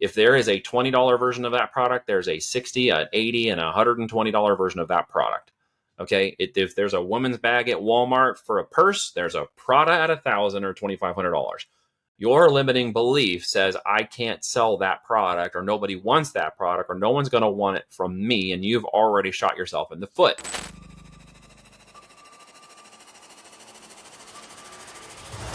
If there is a $20 version of that product, there's a $60, an $80, and a $120 version of that product. Okay, if there's a woman's bag at Walmart for a purse, there's a Prada at $1,000 or $2,500. Your limiting belief says I can't sell that product, or nobody wants that product, or no one's going to want it from me, and you've already shot yourself in the foot.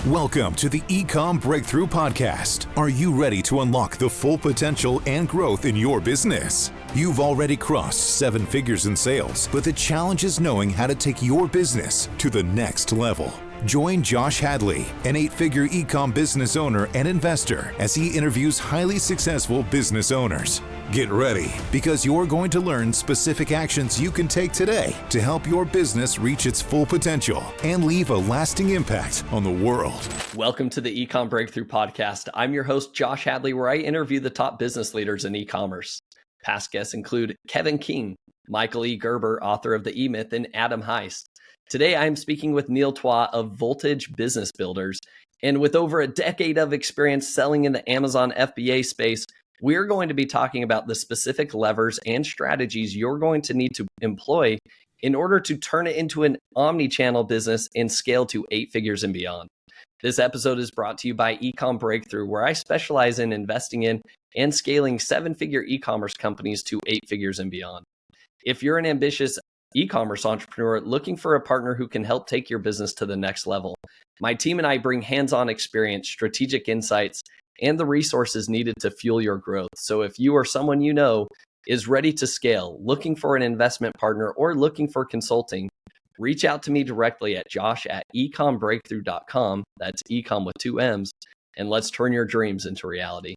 Welcome to the Ecom Breakthrough Podcast. Are you ready to unlock the full potential and growth in your business? You've already crossed 7 figures in sales, but the challenge is knowing how to take your business to the next level. Join Josh Hadley, an 8-figure ecom business owner and investor, as he interviews highly successful business owners. Get ready, because you're going to learn specific actions you can take today to help your business reach its full potential and leave a lasting impact on the world. Welcome to the Ecom Breakthrough Podcast. I'm your host, Josh Hadley, where I interview the top business leaders in e-commerce. Past guests include Kevin King, Michael E. Gerber, author of The E-Myth, and Adam Heist. Today, I'm speaking with Neil Twa of Voltage Business Builders. And with over a decade of experience selling in the Amazon FBA space, we're going to be talking about the specific levers and strategies you're going to need to employ in order to turn it into an omni-channel business and scale to 8 figures and beyond. This episode is brought to you by Ecom Breakthrough, where I specialize in investing in and scaling 7-figure e-commerce companies to 8 figures and beyond. If you're an ambitious e-commerce entrepreneur looking for a partner who can help take your business to the next level, my team and I bring hands-on experience, strategic insights, and the resources needed to fuel your growth. So if you or someone you know is ready to scale, looking for an investment partner, or looking for consulting, reach out to me directly at josh@ecombreakthrough.com. That's ecom with 2 M's, and let's turn your dreams into reality.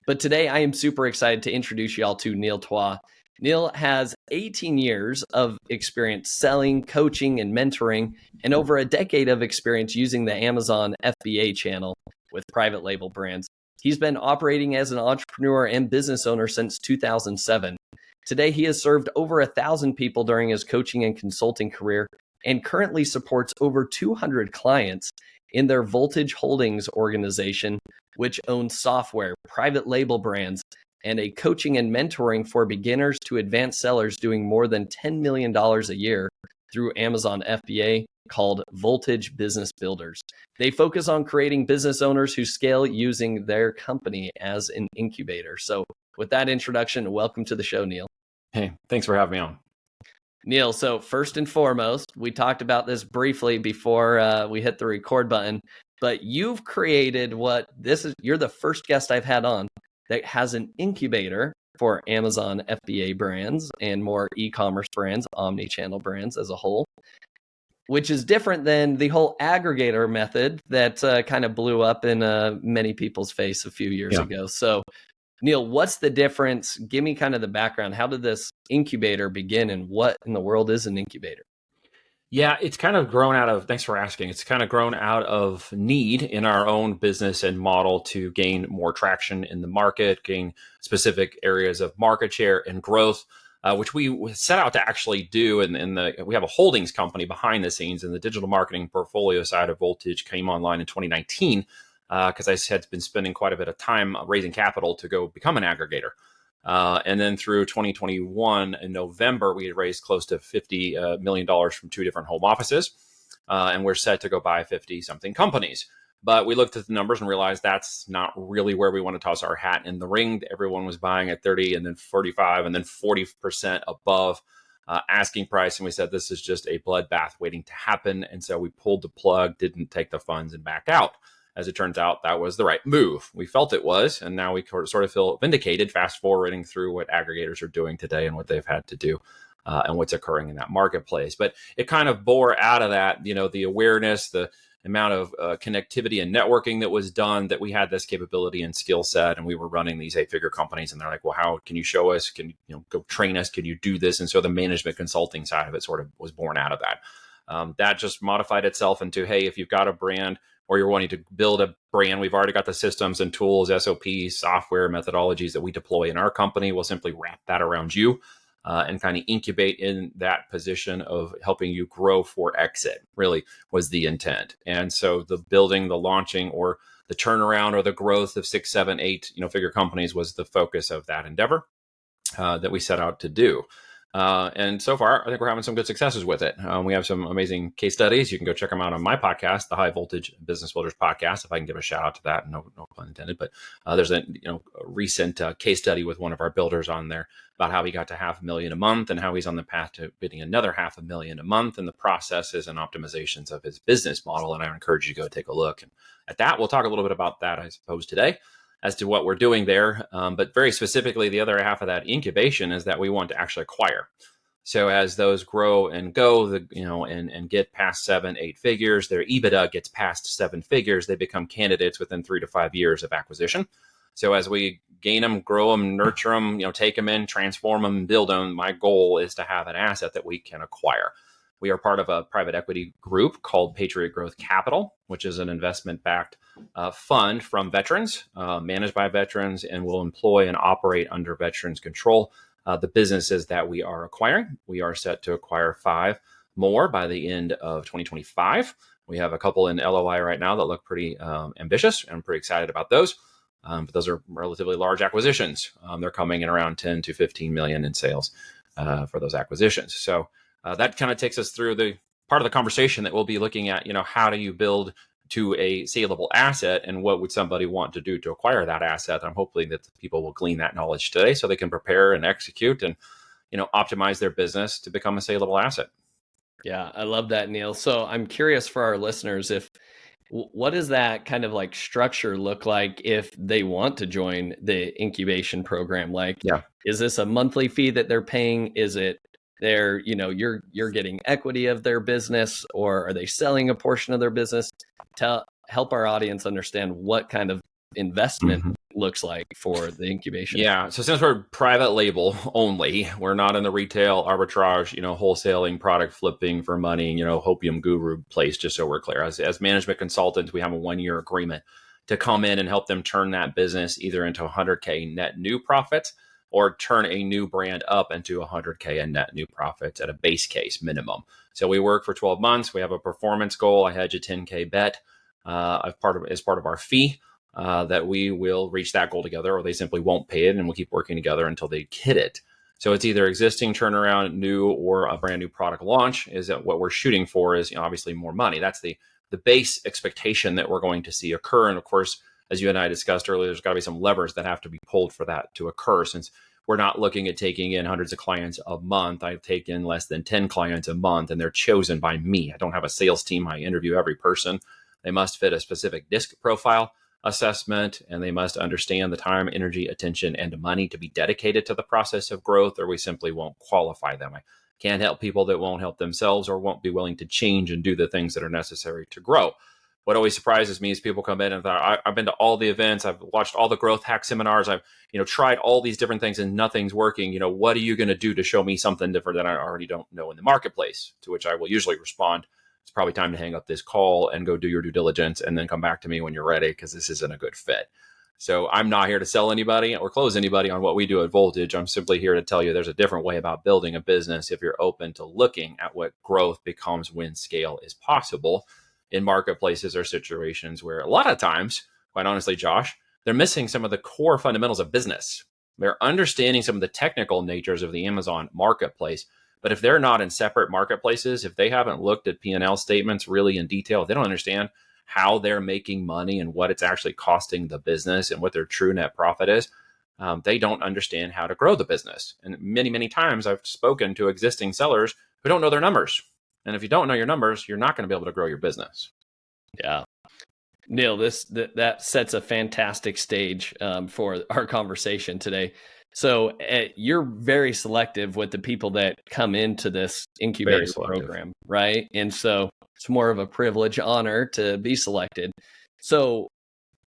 But today I am super excited to introduce y'all to Neil Twa. Neil has 18 years of experience selling, coaching, and mentoring, and over a decade of experience using the Amazon FBA channel with private label brands. He's been operating as an entrepreneur and business owner since 2007. Today, he has served over 1,000 people during his coaching and consulting career and currently supports over 200 clients in their Voltage Holdings organization, which owns software, private label brands, and a coaching and mentoring for beginners to advanced sellers doing more than $10 million a year through Amazon FBA, called Voltage Business Builders. They focus on creating business owners who scale using their company as an incubator. So with that introduction, welcome to the show, Neil. Hey, thanks for having me on. Neil, so first and foremost, we talked about this briefly before we hit the record button, but you've created you're the first guest I've had on that has an incubator for Amazon FBA brands and more e-commerce brands, omni-channel brands as a whole, which is different than the whole aggregator method that kind of blew up in many people's face a few years ago. So, Neil, what's the difference? Give me kind of the background. How did this incubator begin, and what in the world is an incubator? Yeah, it's kind of grown out of, thanks for asking, it's kind of grown out of need in our own business and model to gain more traction in the market, gain specific areas of market share and growth, which we set out to actually do. We have a holdings company behind the scenes, and the digital marketing portfolio side of Voltage came online in 2019 because I had been spending quite a bit of time raising capital to go become an aggregator. And then through 2021 in November, we had raised close to $50 million from 2 different home offices. And we're set to go buy 50 something companies. But we looked at the numbers and realized that's not really where we want to toss our hat in the ring. Everyone was buying at 30 and then 45 and then 40% above asking price. And we said, this is just a bloodbath waiting to happen. And so we pulled the plug, didn't take the funds, and backed out. As it turns out, that was the right move. We felt it was, and now we sort of feel vindicated, fast forwarding through what aggregators are doing today and what they've had to do and what's occurring in that marketplace. But it kind of bore out of that, the awareness, the amount of connectivity and networking that was done, that we had this capability and skill set, and we were running these 8-figure companies. And they're like, well, how can you show us? Can you go train us? Can you do this? And so the management consulting side of it sort of was born out of that. That just modified itself into, hey, if you've got a brand, or you're wanting to build a brand, we've already got the systems and tools, SOPs, software, methodologies that we deploy in our company. We'll simply wrap that around you and kind of incubate in that position of helping you grow for exit, really was the intent. And so the building, the launching, or the turnaround or the growth of 6, 7, 8 figure companies was the focus of that endeavor that we set out to do. And so far, I think we're having some good successes with it. We have some amazing case studies. You can go check them out on my podcast, the High Voltage Business Builders Podcast, if I can give a shout out to that. No pun intended. But there's a recent case study with one of our builders on there about how he got to $500,000 a month and how he's on the path to bidding another $500,000 a month, and the processes and optimizations of his business model. And I encourage you to go take a look. And at that, we'll talk a little bit about that, I suppose, today, as to what we're doing there. But very specifically, the other half of that incubation is that we want to actually acquire. So as those grow and go, and get past 7, 8 figures, their EBITDA gets past 7 figures, they become candidates within 3 to 5 years of acquisition. So as we gain them, grow them, nurture them, take them in, transform them, build them, my goal is to have an asset that we can acquire. We are part of a private equity group called Patriot Growth Capital, which is an investment-backed fund from veterans, managed by veterans, and will employ and operate under veterans' control. The businesses that we are acquiring, we are set to acquire 5 more by the end of 2025. We have a couple in LOI right now that look pretty ambitious, and I'm pretty excited about those. But those are relatively large acquisitions. They're coming in around 10 to 15 million in sales for those acquisitions. So that kind of takes us through the part of the conversation that we'll be looking at, how do you build to a saleable asset, and what would somebody want to do to acquire that asset? I'm hoping that people will glean that knowledge today so they can prepare and execute and, optimize their business to become a saleable asset. Yeah, I love that, Neil. So I'm curious for our listeners, what does that kind of like structure look like if they want to join the incubation program? Like, is this a monthly fee that they're paying? Is it you're getting equity of their business, or are they selling a portion of their business? Help our audience understand what kind of investment looks like for the incubation. Yeah. So since we're private label only, we're not in the retail arbitrage, wholesaling, product flipping for money, hopium guru place, just so we're clear. As management consultants, we have a 1-year agreement to come in and help them turn that business either into 100K net new profits, or turn a new brand up into 100K in net new profits at a base case minimum. So we work for 12 months. We have a performance goal. I hedge a 10K bet as part of our fee that we will reach that goal together, or they simply won't pay it, and we'll keep working together until they hit it. So it's either existing turnaround, new, or a brand new product launch. Is that what we're shooting for? Is obviously more money. That's the base expectation that we're going to see occur. And of course, as you and I discussed earlier, there's got to be some levers that have to be pulled for that to occur. Since we're not looking at taking in hundreds of clients a month, I take in less than 10 clients a month, and they're chosen by me. I don't have a sales team. I interview every person. They must fit a specific DISC profile assessment, and they must understand the time, energy, attention, and money to be dedicated to the process of growth, or we simply won't qualify them. I can't help people that won't help themselves or won't be willing to change and do the things that are necessary to grow. What always surprises me is people come in and thought, I've been to all the events, I've watched all the growth hack seminars, I've tried all these different things and nothing's working. What are you going to do to show me something different that I already don't know in the marketplace? To which I will usually respond, it's probably time to hang up this call and go do your due diligence and then come back to me when you're ready, because this isn't a good fit. So I'm not here to sell anybody or close anybody on what we do at Voltage. I'm simply here to tell you there's a different way about building a business if you're open to looking at what growth becomes when scale is possible in marketplaces or situations where a lot of times, quite honestly, Josh, they're missing some of the core fundamentals of business. They're understanding some of the technical natures of the Amazon marketplace. But if they're not in separate marketplaces, if they haven't looked at P&L statements really in detail, if they don't understand how they're making money and what it's actually costing the business and what their true net profit is, they don't understand how to grow the business. And many, many times I've spoken to existing sellers who don't know their numbers. And if you don't know your numbers, you're not going to be able to grow your business. Yeah. Neil, that sets a fantastic stage for our conversation today. So you're very selective with the people that come into this incubator program, right? And so it's more of a privilege, honor to be selected. So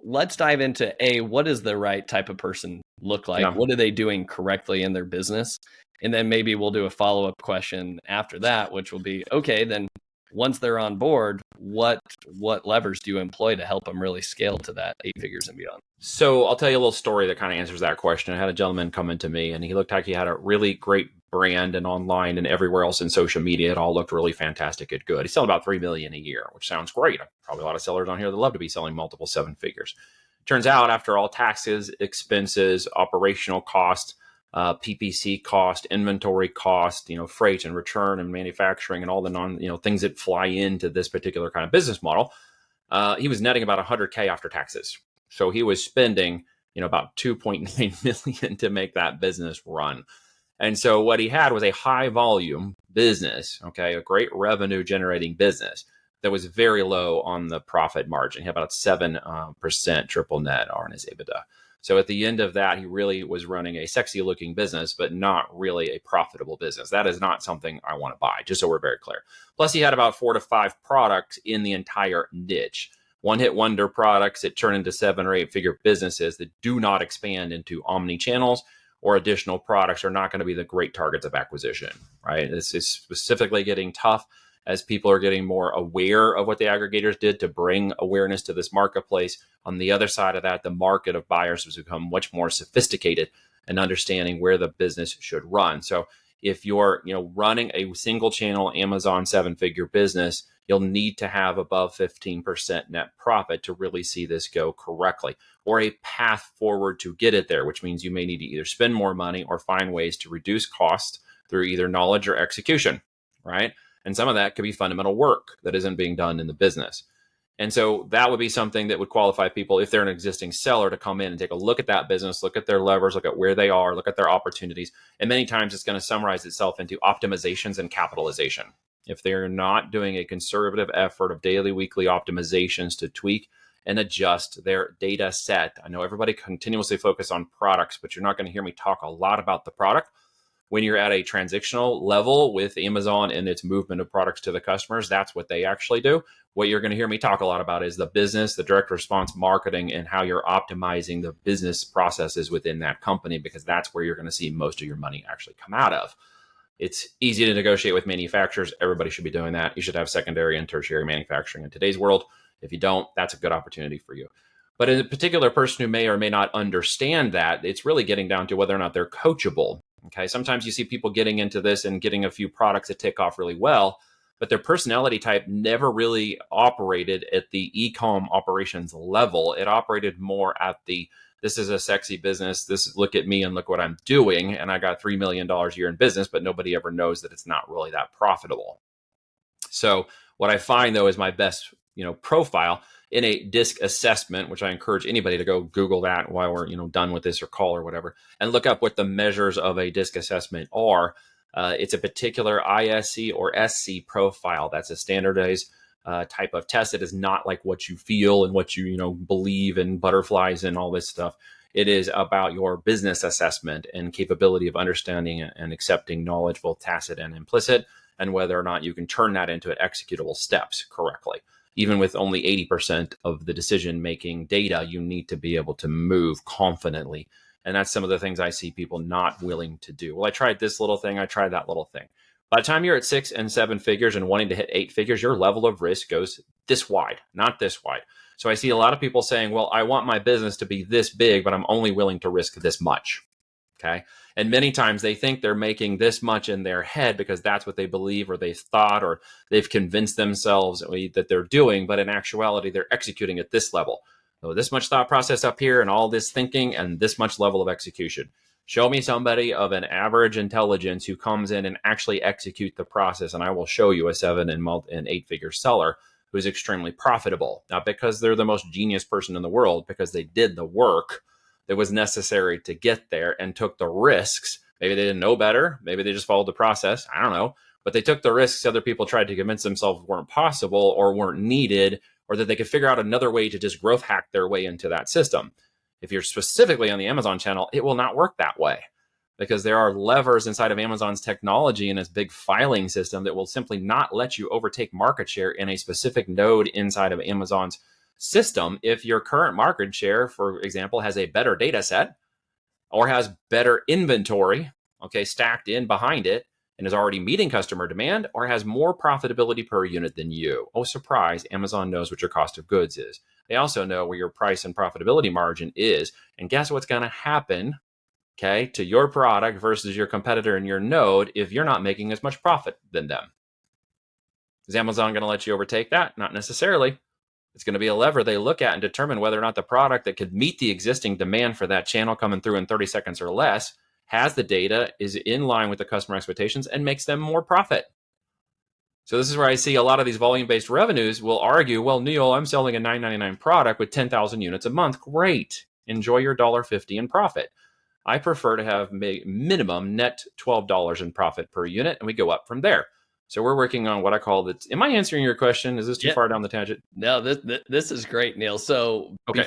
let's dive into what does the right type of person look like? Yeah. What are they doing correctly in their business? And then maybe we'll do a follow-up question after that, which will be, okay, then once they're on board, what levers do you employ to help them really scale to that 8 figures and beyond? So I'll tell you a little story that kind of answers that question. I had a gentleman come into me and he looked like he had a really great brand and online and everywhere else in social media. It all looked really fantastic and good. He's selling about 3 million a year, which sounds great. Probably a lot of sellers on here that love to be selling multiple 7 figures. Turns out after all taxes, expenses, operational cost, PPC cost, inventory cost, freight and return and manufacturing and all the things that fly into this particular kind of business model, he was netting about 100K after taxes. So he was spending, about 2.9 million to make that business run. And so what he had was a high volume business, okay, a great revenue generating business that was very low on the profit margin. He had about 7% triple net on his EBITDA. So at the end of that, he really was running a sexy looking business, but not really a profitable business. That is not something I want to buy, just so we're very clear. Plus, he had about 4 to 5 products in the entire niche. One-hit wonder products that turn into 7 or 8 figure businesses that do not expand into omni channels or additional products are not going to be the great targets of acquisition, right? This is specifically getting tough as people are getting more aware of what the aggregators did to bring awareness to this marketplace. On the other side of that, the market of buyers has become much more sophisticated and understanding where the business should run. So if you're running a single channel Amazon 7-figure business, you'll need to have above 15% net profit to really see this go correctly, or a path forward to get it there, which means you may need to either spend more money or find ways to reduce costs through either knowledge or execution, right? And some of that could be fundamental work that isn't being done in the business. And so that would be something that would qualify people, if they're an existing seller, to come in and take a look at that business, look at their levers, look at where they are, look at their opportunities. And many times it's going to summarize itself into optimizations and capitalization. If they're not doing a conservative effort of daily, weekly optimizations to tweak and adjust their data set. I know everybody continuously focus on products, but you're not going to hear me talk a lot about the product. When you're at a transitional level with Amazon and its movement of products to the customers, that's what they actually do. What you're going to hear me talk a lot about is the business, the direct response marketing, and how you're optimizing the business processes within that company, because that's where you're going to see most of your money actually come out of. It's easy to negotiate with manufacturers. Everybody should be doing that. You should have secondary and tertiary manufacturing in today's world. If you don't, that's a good opportunity for you. But in a particular person who may or may not understand that, it's really getting down to whether or not they're coachable. Okay, sometimes you see people getting into this and getting a few products that take off really well, but their personality type never really operated at the e-com operations level. It operated more at the, this is a sexy business, this look at me and look what I'm doing, and I got $3 million a year in business, but nobody ever knows that it's not really that profitable. So what I find, though, is my best profile in a DISC assessment, which I encourage anybody to go Google that while we're done with this or call or whatever, and look up what the measures of a DISC assessment are. It's a particular ISC or SC profile. That's a standardized type of test. It is not like what you feel and what you believe in butterflies and all this stuff. It is about your business assessment and capability of understanding and accepting knowledge, both tacit and implicit, and whether or not you can turn that into executable steps correctly. Even with only 80% of the decision-making data, you need to be able to move confidently. And that's some of the things I see people not willing to do. Well, I tried this little thing, I tried that little thing. By the time you're at 6 and 7 figures and wanting to hit 8 figures, your level of risk goes this wide, not this wide. So I see a lot of people saying, well, I want my business to be this big, but I'm only willing to risk this much. Okay. And many times they think they're making this much in their head because that's what they believe or they've thought or they've convinced themselves that they're doing. But in actuality, they're executing at this level. So this much thought process up here and all this thinking and this much level of execution. Show me somebody of an average intelligence who comes in and actually execute the process. And I will show you a 7 and 8 figure seller who's extremely profitable. Not because they're the most genius person in the world, because they did the work that was necessary to get there and took the risks. Maybe they didn't know better. Maybe they just followed the process. I don't know. But they took the risks other people tried to convince themselves weren't possible or weren't needed, or that they could figure out another way to just growth hack their way into that system. If you're specifically on the Amazon channel, it will not work that way, because there are levers inside of Amazon's technology and its big filing system that will simply not let you overtake market share in a specific node inside of Amazon's system if your current market share, for example, has a better data set or has better inventory, okay, stacked in behind it, and is already meeting customer demand or has more profitability per unit than you. Oh, surprise, Amazon knows what your cost of goods is. They also know where your price and profitability margin is. And guess what's going to happen, okay, to your product versus your competitor in your node if you're not making as much profit than them? Is Amazon going to let you overtake that? Not necessarily. It's going to be a lever they look at and determine whether or not the product that could meet the existing demand for that channel coming through in 30 seconds or less has the data, is in line with the customer expectations, and makes them more profit. So this is where I see a lot of these volume-based revenues will argue, well, Neil, I'm selling a $9.99 product with 10,000 units a month. Great. Enjoy your $1.50 in profit. I prefer to have minimum net $12 in profit per unit, and we go up from there. So we're working on what I call the. Am I answering your question? Is this too far down the tangent? No, this is great, Neil. So okay.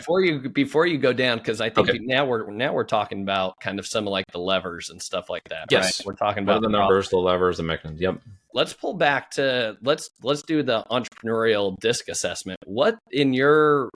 before you go down, because I think now we're talking about kind of some of like the levers and stuff like that. Yes, right? We're talking about the numbers, the levers, the mechanisms. Yep. Let's pull back to let's do the entrepreneurial DISC assessment. What in your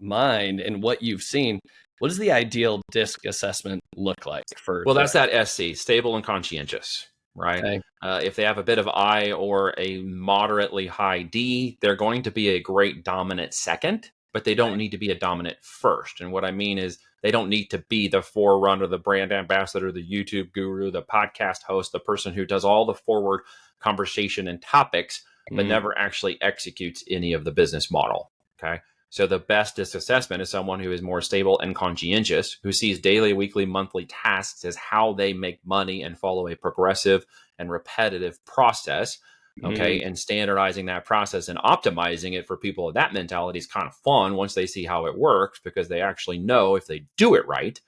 mind and what you've seen, what does the ideal DISC assessment look like for? Well, that's that SC, stable and conscientious. Right. Okay. If they have a bit of I or a moderately high D, they're going to be a great dominant second, but they don't need to be a dominant first. And what I mean is they don't need to be the forerunner, the brand ambassador, the YouTube guru, the podcast host, the person who does all the forward conversation and topics, but never actually executes any of the business model. Okay. So the best DISC assessment is someone who is more stable and conscientious, who sees daily, weekly, monthly tasks as how they make money and follow a progressive and repetitive process. Okay. And standardizing that process and optimizing it for people with that mentality is kind of fun once they see how it works, because they actually know if they do it right,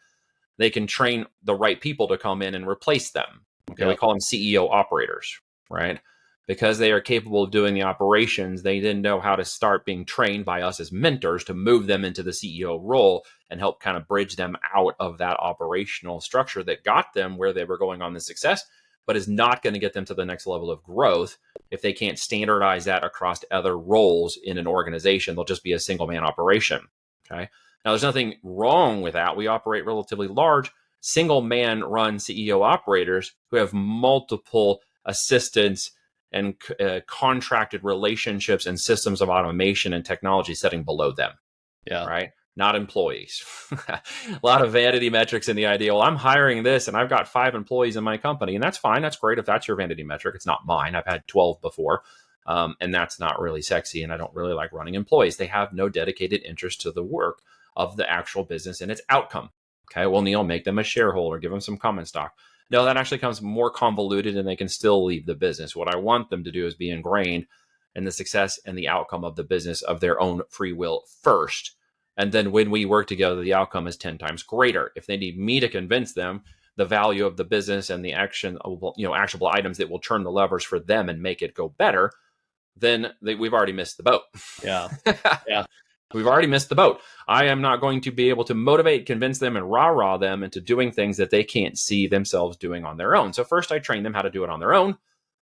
they can train the right people to come in and replace them. Okay. We call them CEO operators, right? Because they are capable of doing the operations, they then know how to start being trained by us as mentors to move them into the CEO role and help kind of bridge them out of that operational structure that got them where they were going on the success, but is not going to get them to the next level of growth if they can't standardize that across other roles in an organization. They'll just be a single man operation. Okay. Now, there's nothing wrong with that. We operate relatively large, single man run CEO operators who have multiple assistants and contracted relationships and systems of automation and technology setting below them. Yeah. Right. Not employees. A lot of vanity metrics in the idea. Well, I'm hiring this and I've got 5 employees in my company, and that's fine. That's great if that's your vanity metric. It's not mine. I've had 12 before. And that's not really sexy. And I don't really like running employees. They have no dedicated interest to the work of the actual business and its outcome. Okay. Well, Neil, make them a shareholder, give them some common stock. No, that actually comes more convoluted and they can still leave the business. What I want them to do is be ingrained in the success and the outcome of the business of their own free will first. And then when we work together, the outcome is 10 times greater. If they need me to convince them the value of the business and the actionable items that will turn the levers for them and make it go better, then we've already missed the boat. Yeah. Yeah. We've already missed the boat. I am not going to be able to motivate, convince them, and rah-rah them into doing things that they can't see themselves doing on their own. So first, I train them how to do it on their own,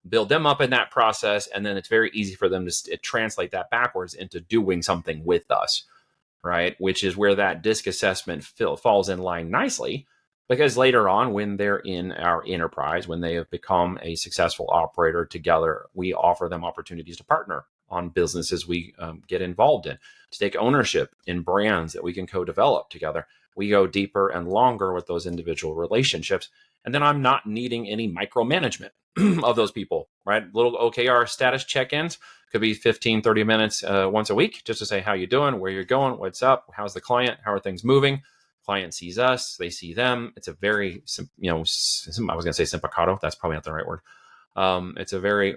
build them up in that process, and then it's very easy for them to translate that backwards into doing something with us, right? Which is where that DISC assessment falls in line nicely, because later on, when they're in our enterprise, when they have become a successful operator together, we offer them opportunities to partner on businesses we get involved in, to take ownership in brands that we can co-develop together. We go deeper and longer with those individual relationships. And then I'm not needing any micromanagement of those people, right? Little OKR status check-ins could be 15, 30 minutes once a week, just to say, how you doing, where you're going, what's up, how's the client, how are things moving? Client sees us, they see them. It's a very, I was going to say simplicado. That's probably not the right word. It's a very,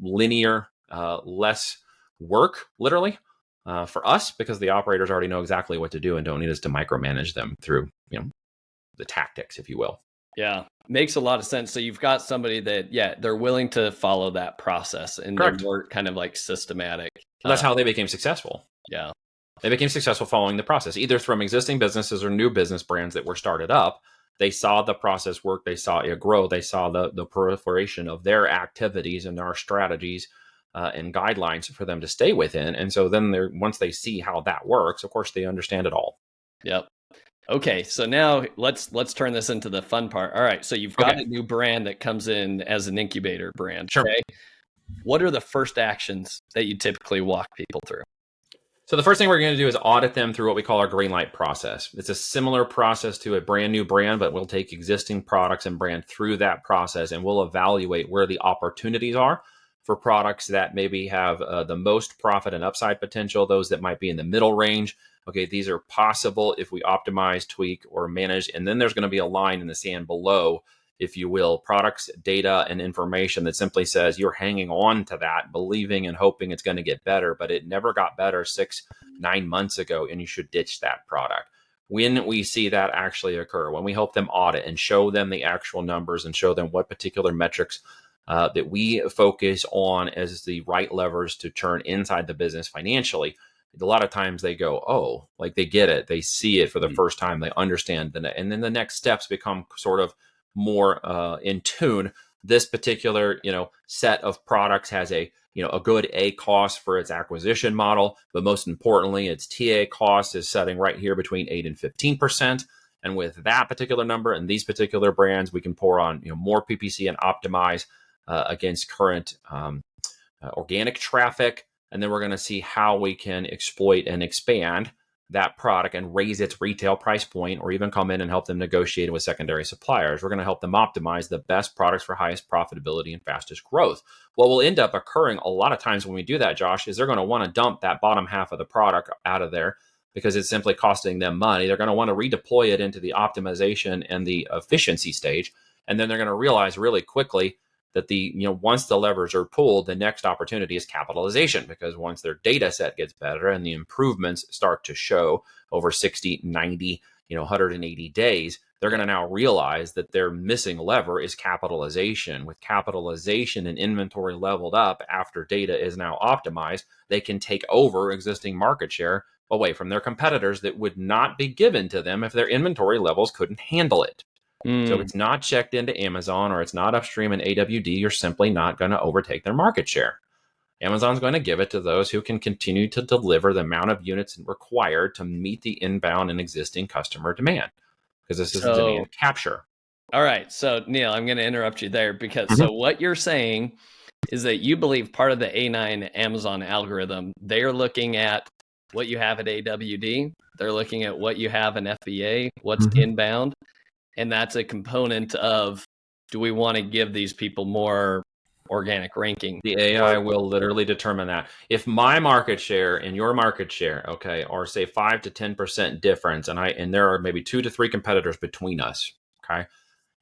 linear, less work, literally, for us, because the operators already know exactly what to do and don't need us to micromanage them through, the tactics, if you will. Yeah, makes a lot of sense. So you've got somebody that, they're willing to follow that process, and Correct. They're more kind of like systematic. That's how they became successful. Yeah. They became successful following the process, either from existing businesses or new business brands that were started up. They saw the process work. They saw it grow. They saw the proliferation of their activities and our strategies and guidelines for them to stay within. And so then once they see how that works, of course, they understand it all. Yep. Okay, so now let's turn this into the fun part. All right, so you've got Okay, a new brand that comes in as an incubator brand. sure. Okay, what are the first actions that you typically walk people through? So the first thing we're going to do is audit them through what we call our Greenlight process. It's a similar process to a brand new brand, but we'll take existing products and brand through that process, and we'll evaluate where the opportunities are for products that maybe have the most profit and upside potential, those that might be in the middle range. Okay, these are possible if we optimize, tweak, or manage. And then there's going to be a line in the sand below, if you will, products, data, and information that simply says you're hanging on to that, believing and hoping it's going to get better, but it never got better 6-9 months ago, and you should ditch that product. When we see that actually occur, when we help them audit and show them the actual numbers and show them what particular metrics that we focus on as the right levers to turn inside the business financially, a lot of times they go, oh, like they get it. They see it for the first time. They understand. And then the next steps become sort of more in tune. This particular, set of products has a good A cost for its acquisition model, but most importantly, its TA cost is setting right here between 8 and 15%. And with that particular number and these particular brands, we can pour on more PPC and optimize against current organic traffic. And then we're going to see how we can exploit and expand that product and raise its retail price point, or even come in and help them negotiate with secondary suppliers. We're going to help them optimize the best products for highest profitability and fastest growth. What will end up occurring a lot of times when we do that, Josh, is they're going to want to dump that bottom half of the product out of there because it's simply costing them money. They're going to want to redeploy it into the optimization and the efficiency stage. And then they're going to realize really quickly that once the levers are pulled, the next opportunity is capitalization, because once their data set gets better and the improvements start to show over 60, 90, 180 days, they're going to now realize that their missing lever is capitalization. With capitalization and inventory leveled up after data is now optimized, they can take over existing market share away from their competitors that would not be given to them if their inventory levels couldn't handle it. So if it's not checked into Amazon or it's not upstream in AWD, you're simply not going to overtake their market share. Amazon's going to give it to those who can continue to deliver the amount of units required to meet the inbound and existing customer demand, because this is demand capture. All right. So Neil, I'm going to interrupt you there because so what you're saying is that you believe part of the A9 Amazon algorithm, they're looking at what you have at AWD. They're looking at what you have in FBA, what's inbound. And that's a component of, do we want to give these people more organic ranking? The AI will literally determine that. If my market share and your market share, okay, are say 5 to 10% difference, and there are maybe 2 to 3 competitors between us, okay,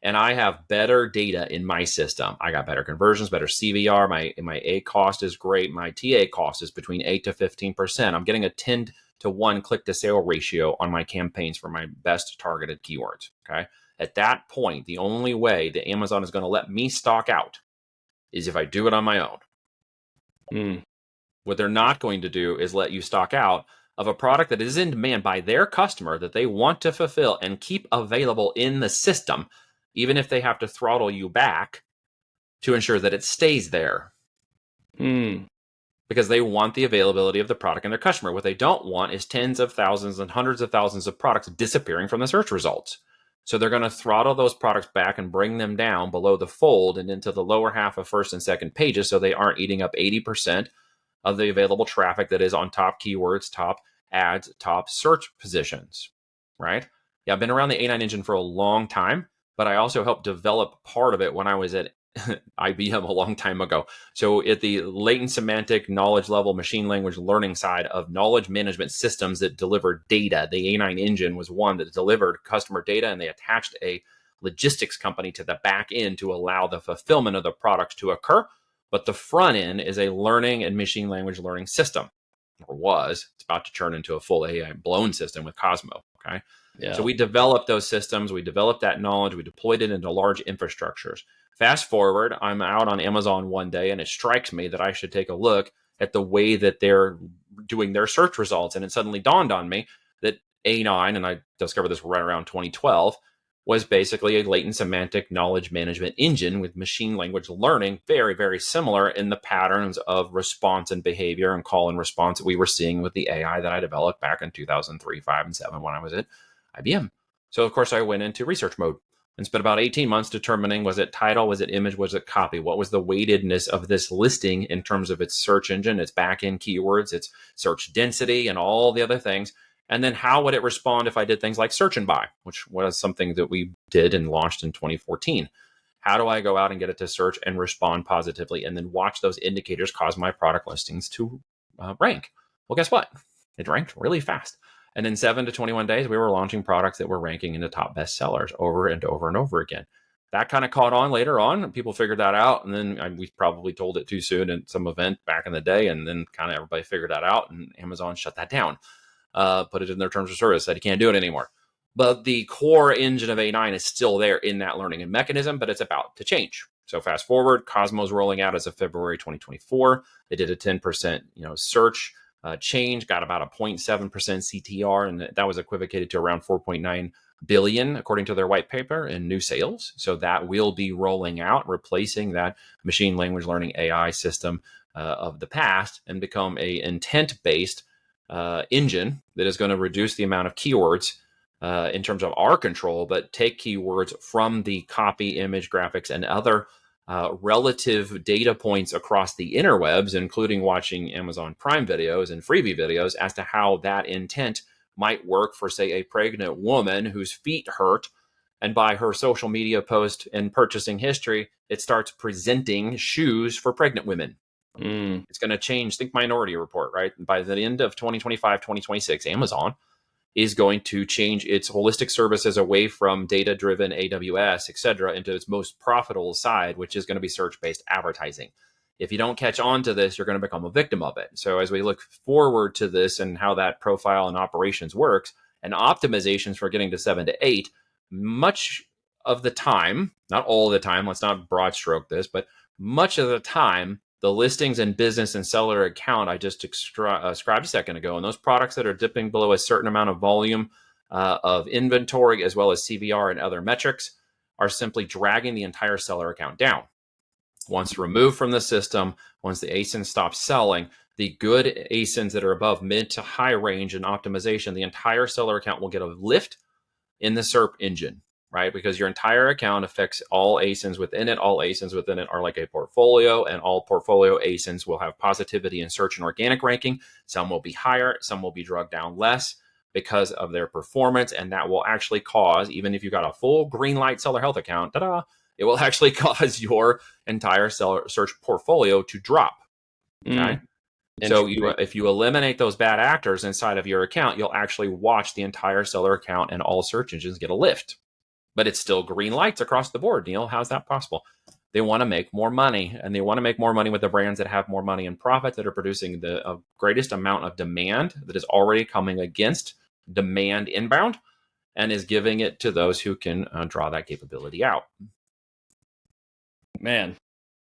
and I have better data in my system, I got better conversions, better CVR, my A cost is great, my TA cost is between 8 to 15%. I'm getting a 10 to 1 click to sale ratio on my campaigns for my best targeted keywords, okay? At that point, the only way that Amazon is going to let me stock out is if I do it on my own. What they're not going to do is let you stock out of a product that is in demand by their customer that they want to fulfill and keep available in the system, even if they have to throttle you back to ensure that it stays there. Because they want the availability of the product and their customer. What they don't want is tens of thousands and hundreds of thousands of products disappearing from the search results. So they're going to throttle those products back and bring them down below the fold and into the lower half of first and second pages, so they aren't eating up 80% of the available traffic that is on top keywords, top ads, top search positions, right? Yeah, I've been around the A9 engine for a long time, but I also helped develop part of it when I was at IBM a long time ago. So at the latent semantic knowledge level machine language learning side of knowledge management systems that deliver data, the A9 engine was one that delivered customer data, and they attached a logistics company to the back end to allow the fulfillment of the products to occur. But the front end is a learning and machine language learning system, or was. It's about to turn into a full AI blown system with Cosmo, okay? Yeah. So we developed those systems, we developed that knowledge, we deployed it into large infrastructures. Fast forward, I'm out on Amazon one day and it strikes me that I should take a look at the way that they're doing their search results. And it suddenly dawned on me that A9, and I discovered this right around 2012, was basically a latent semantic knowledge management engine with machine language learning, very, very similar in the patterns of response and behavior and call and response that we were seeing with the AI that I developed back in 2003, 5, and 7 when I was at IBM. So of course I went into research mode and spent about 18 months determining, was it title, was it image, was it copy? What was the weightedness of this listing in terms of its search engine, its back-end keywords, its search density, and all the other things? And then how would it respond if I did things like search and buy, which was something that we did and launched in 2014. How do I go out and get it to search and respond positively, and then watch those indicators cause my product listings to rank? Well, guess what? It ranked really fast. And in 7 to 21 days, we were launching products that were ranking in the top bestsellers over and over and over again. That kind of caught on later on. People figured that out. And then we probably told it too soon at some event back in the day. And then kind of everybody figured that out. And Amazon shut that down, put it in their terms of service, said you can't do it anymore. But the core engine of A9 is still there in that learning and mechanism, but it's about to change. So fast forward, Cosmo's rolling out as of February 2024. They did a 10% search change, got about a 0.7% CTR, and that was equivocated to around 4.9 billion, according to their white paper, in new sales. So that will be rolling out, replacing that machine language learning AI system of the past, and become a intent-based engine that is going to reduce the amount of keywords in terms of our control, but take keywords from the copy, image, graphics, and other relative data points across the interwebs, including watching Amazon Prime videos and freebie videos, as to how that intent might work for, say, a pregnant woman whose feet hurt. And by her social media post and purchasing history, it starts presenting shoes for pregnant women. It's going to change. Think Minority Report, right? By the end of 2025, 2026, Amazon is going to change its holistic services away from data-driven AWS, et cetera, into its most profitable side, which is going to be search-based advertising. If you don't catch on to this, you're going to become a victim of it. So as we look forward to this and how that profile and operations works, and optimizations for getting to 7 to 8, much of the time, not all the time, let's not broad stroke this, but much of the time, the listings and business and seller account I just described a second ago, and those products that are dipping below a certain amount of volume of inventory, as well as CVR and other metrics, are simply dragging the entire seller account down. Once removed from the system, once the ASIN stops selling, the good ASINs that are above mid to high range in optimization, the entire seller account will get a lift in the SERP engine, right? Because your entire account affects all ASINs within it. All ASINs within it are like a portfolio, and all portfolio ASINs will have positivity in search and organic ranking. Some will be higher, some will be drugged down less because of their performance. And that will actually cause, even if you've got a full Greenlight seller health account, it will actually cause your entire seller search portfolio to drop. Okay. So if you eliminate those bad actors inside of your account, you'll actually watch the entire seller account and all search engines get a lift. But it's still green lights across the board, Neil. How's that possible? They want to make more money, and they want to make more money with the brands that have more money and profit, that are producing the greatest amount of demand that is already coming against demand inbound, and is giving it to those who can draw that capability out. Man,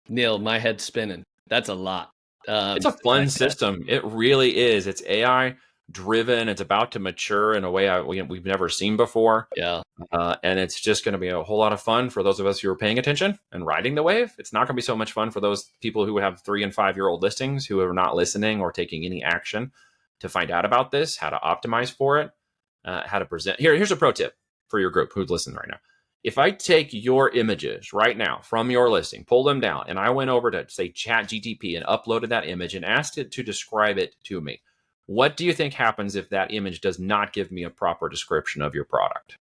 Neil, my head's spinning. That's a lot. It's a fun system. It really is. It's AI driven. It's about to mature in a way we've never seen before. Yeah. And it's just going to be a whole lot of fun for those of us who are paying attention and riding the wave. It's not going to be so much fun for those people who have 3 and 5 year old listings who are not listening or taking any action to find out about this, how to optimize for it, how to present. Here's a pro tip for your group who's listening right now. If I take your images right now from your listing, pull them down, and I went over to, say, ChatGPT and uploaded that image and asked it to describe it to me, what do you think happens if that image does not give me a proper description of your product?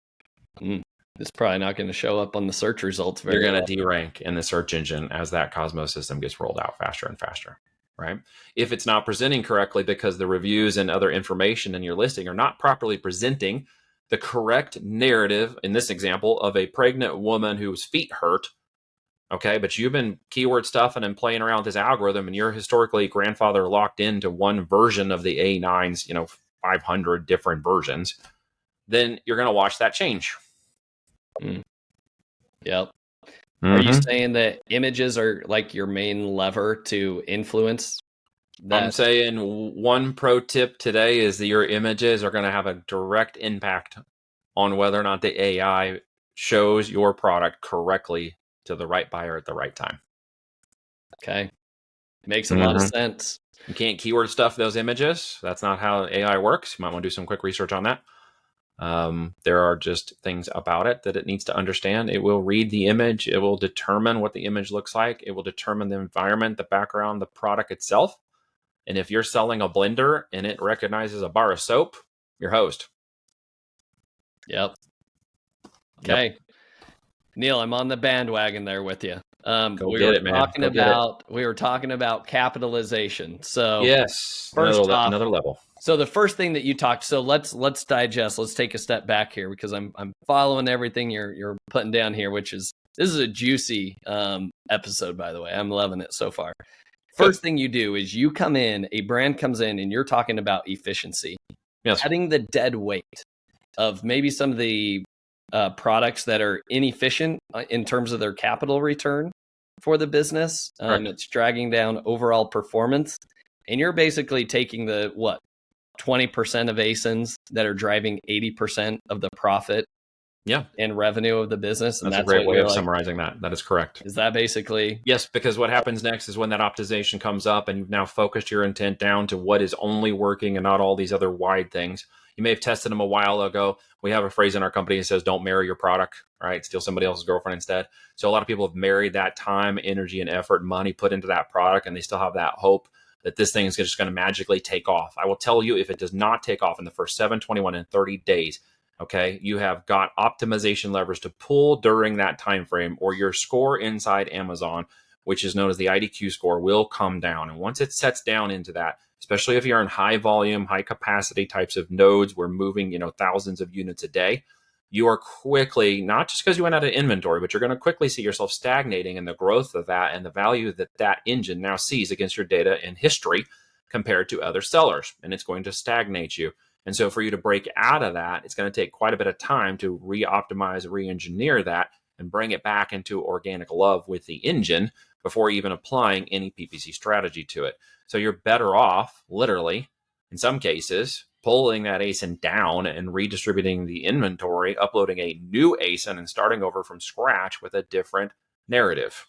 It's probably not going to show up on the search results very You're going to derank in the search engine as that Cosmos system gets rolled out faster and faster, right? If it's not presenting correctly because the reviews and other information in your listing are not properly presenting the correct narrative, in this example, of a pregnant woman whose feet hurt, okay, but you've been keyword stuffing and playing around with this algorithm, and you're historically grandfather locked into one version of the A9's, 500 different versions, then you're going to watch that change. Yep. Are you saying that images are like your main lever to influence that? I'm saying one pro tip today is that your images are going to have a direct impact on whether or not the AI shows your product correctly to the right buyer at the right time. Okay. Makes a lot of sense. You can't keyword stuff those images. That's not how AI works. You might want to do some quick research on that. There are just things about it that it needs to understand. It will read the image. It will determine what the image looks like. It will determine the environment, the background, the product itself. And if you're selling a blender and it recognizes a bar of soap, you're host. Yep. Okay. Yep. Neil, I'm on the bandwagon there with you. We were talking about capitalization. So yes, another level. So the first thing that you talked, so let's digest. Let's take a step back here because I'm following everything you're putting down here, this is a juicy episode, by the way. I'm loving it so far. First thing you do is a brand comes in and you're talking about efficiency. Yes. Cutting the dead weight of maybe some of the products that are inefficient in terms of their capital return for the business. It's dragging down overall performance. And you're basically taking 20% of ASINs that are driving 80% of the profit and revenue of the business. And that's a great way of summarizing that. That is correct. Is that basically? Yes, because what happens next is when that optimization comes up and you've now focused your intent down to what is only working and not all these other wide things. You may have tested them a while ago. We have a phrase in our company that says, don't marry your product, right? Steal somebody else's girlfriend instead. So a lot of people have married that time, energy, and effort, and money put into that product, and they still have that hope that this thing is just going to magically take off. I will tell you, if it does not take off in the first 7, 21, and 30 days, okay, you have got optimization levers to pull during that time frame, or your score inside Amazon, which is known as the IDQ score, will come down. And once it sets down into that, especially if you're in high volume, high capacity types of nodes, we're moving, thousands of units a day, you are quickly, not just because you went out of inventory, but you're going to quickly see yourself stagnating in the growth of that and the value that that engine now sees against your data and history compared to other sellers. And it's going to stagnate you. And so for you to break out of that, it's going to take quite a bit of time to re-optimize, re-engineer that and bring it back into organic love with the engine before even applying any PPC strategy to it. So you're better off, literally, in some cases, pulling that ASIN down and redistributing the inventory, uploading a new ASIN and starting over from scratch with a different narrative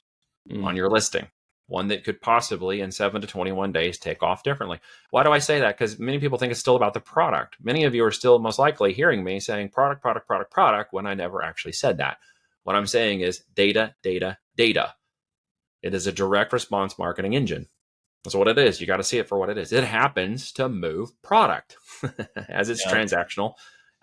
on your listing. One that could possibly, in 7 to 21 days, take off differently. Why do I say that? Because many people think it's still about the product. Many of you are still most likely hearing me saying product, product, product, product, when I never actually said that. What I'm saying is data, data, data. It is a direct response marketing engine. That's what it is. You got to see it for what it is. It happens to move product as its transactional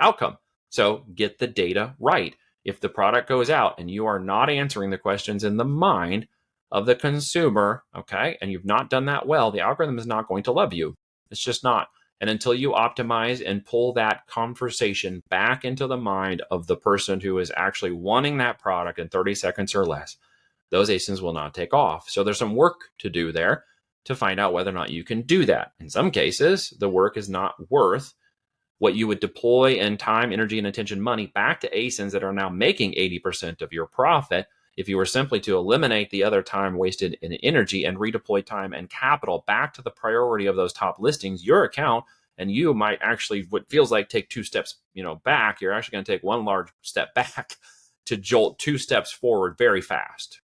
outcome. So get the data right. If the product goes out and you are not answering the questions in the mind of the consumer, okay, and you've not done that well, the algorithm is not going to love you. It's just not. And until you optimize and pull that conversation back into the mind of the person who is actually wanting that product in 30 seconds or less, those ASINs will not take off. So there's some work to do there to find out whether or not you can do that. In some cases, the work is not worth what you would deploy in time, energy, and attention money back to ASINs that are now making 80% of your profit if you were simply to eliminate the other time wasted in energy and redeploy time and capital back to the priority of those top listings, your account, and you might actually, what feels like take 2 steps, back, you're actually going to take 1 large step back to jolt 2 steps forward very fast.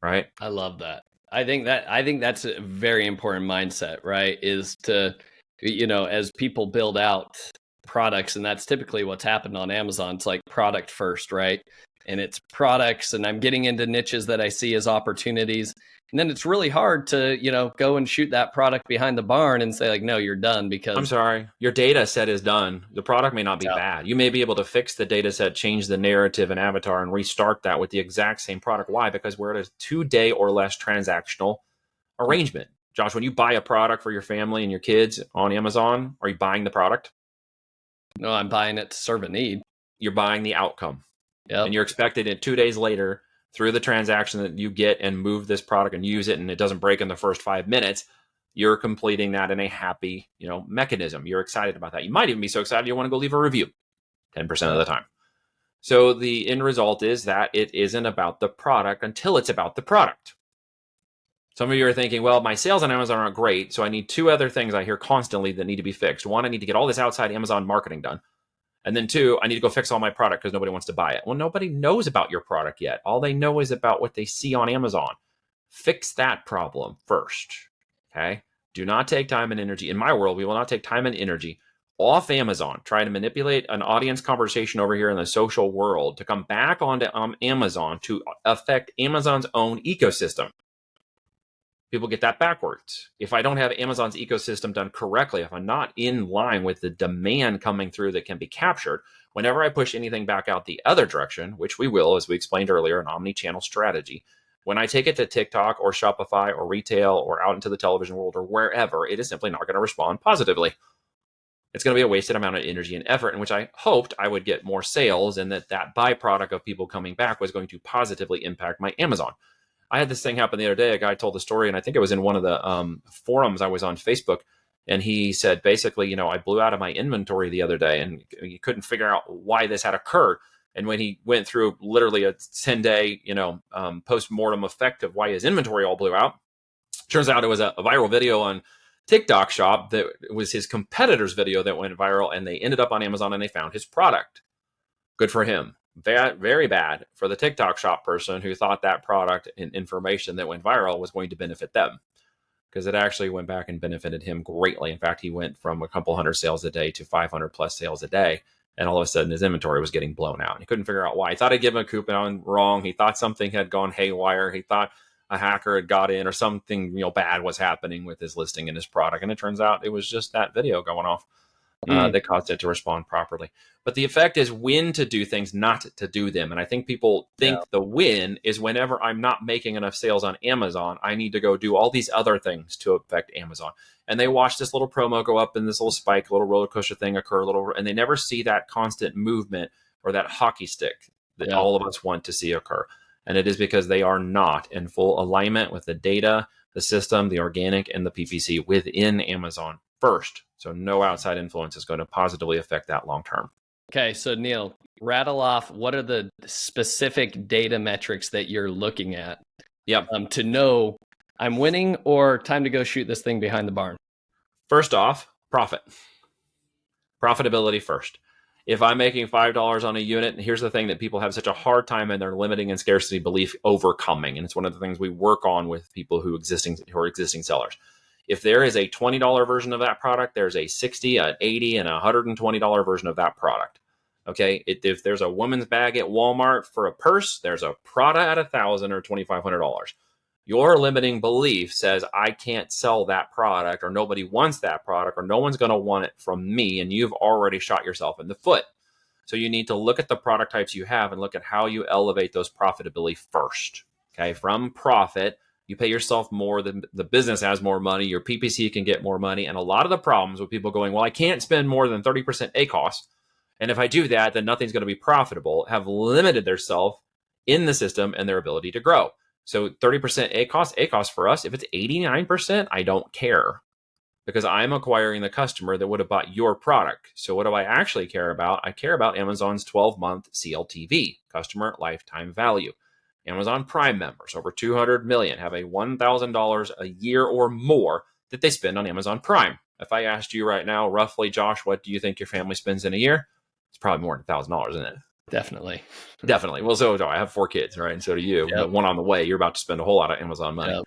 Right? I love that. I think that's a very important mindset, right? Is to, as people build out products, and that's typically what's happened on Amazon. It's like product first, right? And it's products, and I'm getting into niches that I see as opportunities. And then it's really hard to, go and shoot that product behind the barn and say like, no, you're done because I'm sorry, your data set is done. The product may not be bad. You may be able to fix the data set, change the narrative and avatar and restart that with the exact same product. Why? Because we're at a 2-day or less transactional arrangement. Josh, when you buy a product for your family and your kids on Amazon, are you buying the product? No, I'm buying it to serve a need. You're buying the outcome. Yep. And you're expected in 2 days later through the transaction that you get and move this product and use it, and it doesn't break in the first 5 minutes, you're completing that in a happy, mechanism. You're excited about that. You might even be so excited you want to go leave a review 10% of the time. So the end result is that it isn't about the product until it's about the product. Some of you are thinking, well, my sales on Amazon aren't great, so I need 2 other things I hear constantly that need to be fixed. 1, I need to get all this outside Amazon marketing done. And then 2, I need to go fix all my product because nobody wants to buy it. Well, nobody knows about your product yet. All they know is about what they see on Amazon. Fix that problem first, okay? Do not take time and energy. In my world, we will not take time and energy off Amazon, trying to manipulate an audience conversation over here in the social world to come back onto Amazon to affect Amazon's own ecosystem. People get that backwards. If I don't have Amazon's ecosystem done correctly, if I'm not in line with the demand coming through that can be captured, whenever I push anything back out the other direction, which we will, as we explained earlier, an omni-channel strategy, when I take it to TikTok or Shopify or retail or out into the television world or wherever, it is simply not going to respond positively. It's going to be a wasted amount of energy and effort, in which I hoped I would get more sales, and that byproduct of people coming back was going to positively impact my Amazon. I had this thing happen the other day. A guy told the story, and I think it was in one of the forums I was on Facebook. And he said, basically, I blew out of my inventory the other day, and he couldn't figure out why this had occurred. And when he went through literally a 10-day, post-mortem effect of why his inventory all blew out, turns out it was a viral video on TikTok Shop that was his competitor's video that went viral, and they ended up on Amazon and they found his product. Good for him. Bad, very bad for the TikTok Shop person who thought that product and information that went viral was going to benefit them, because it actually went back and benefited him greatly. In fact, he went from a couple hundred sales a day to 500 plus sales a day. And all of a sudden his inventory was getting blown out. He couldn't figure out why. He thought I'd given him a coupon wrong. He thought something had gone haywire. He thought a hacker had got in or something bad was happening with his listing and his product. And it turns out it was just that video going off that caused it to respond properly. But the effect is when to do things, not to do them. And I think people think the win is whenever I'm not making enough sales on Amazon, I need to go do all these other things to affect Amazon. And they watch this little promo go up and this little spike, little roller coaster thing occur, and they never see that constant movement or that hockey stick that all of us want to see occur. And it is because they are not in full alignment with the data, the system, the organic, and the PPC within Amazon first. So no outside influence is going to positively affect that long term. Okay, so Neil, rattle off what are the specific data metrics that you're looking at to know I'm winning or time to go shoot this thing behind the barn? First off, profitability first. If I'm making $5 on a unit, and here's the thing that people have such a hard time in their limiting and scarcity belief overcoming, and it's one of the things we work on with people who are existing sellers. If there is a $20 version of that product, there's a $60, an $80, and a $120 version of that product. Okay, if there's a woman's bag at Walmart for a purse, there's a Prada at $1,000 or $2,500. Your limiting belief says I can't sell that product, or nobody wants that product, or no one's going to want it from me, and you've already shot yourself in the foot. So you need to look at the product types you have and look at how you elevate those profitability first. Okay, from profit, you pay yourself more, the business has more money, your PPC can get more money, and a lot of the problems with people going, well, I can't spend more than 30% ACoS, and if I do that, then nothing's going to be profitable, have limited themselves in the system and their ability to grow. So 30% ACoS for us, if it's 89%, I don't care, because I'm acquiring the customer that would have bought your product. So what do I actually care about? I care about Amazon's 12-month CLTV, customer lifetime value. Amazon Prime members, over 200 million, have a $1,000 a year or more that they spend on Amazon Prime. If I asked you right now, roughly, Josh, what do you think your family spends in a year? It's probably more than $1,000, isn't it? Definitely. Well, so do I. I have 4 kids, right? And so do you. Yep. One on the way. You're about to spend a whole lot of Amazon money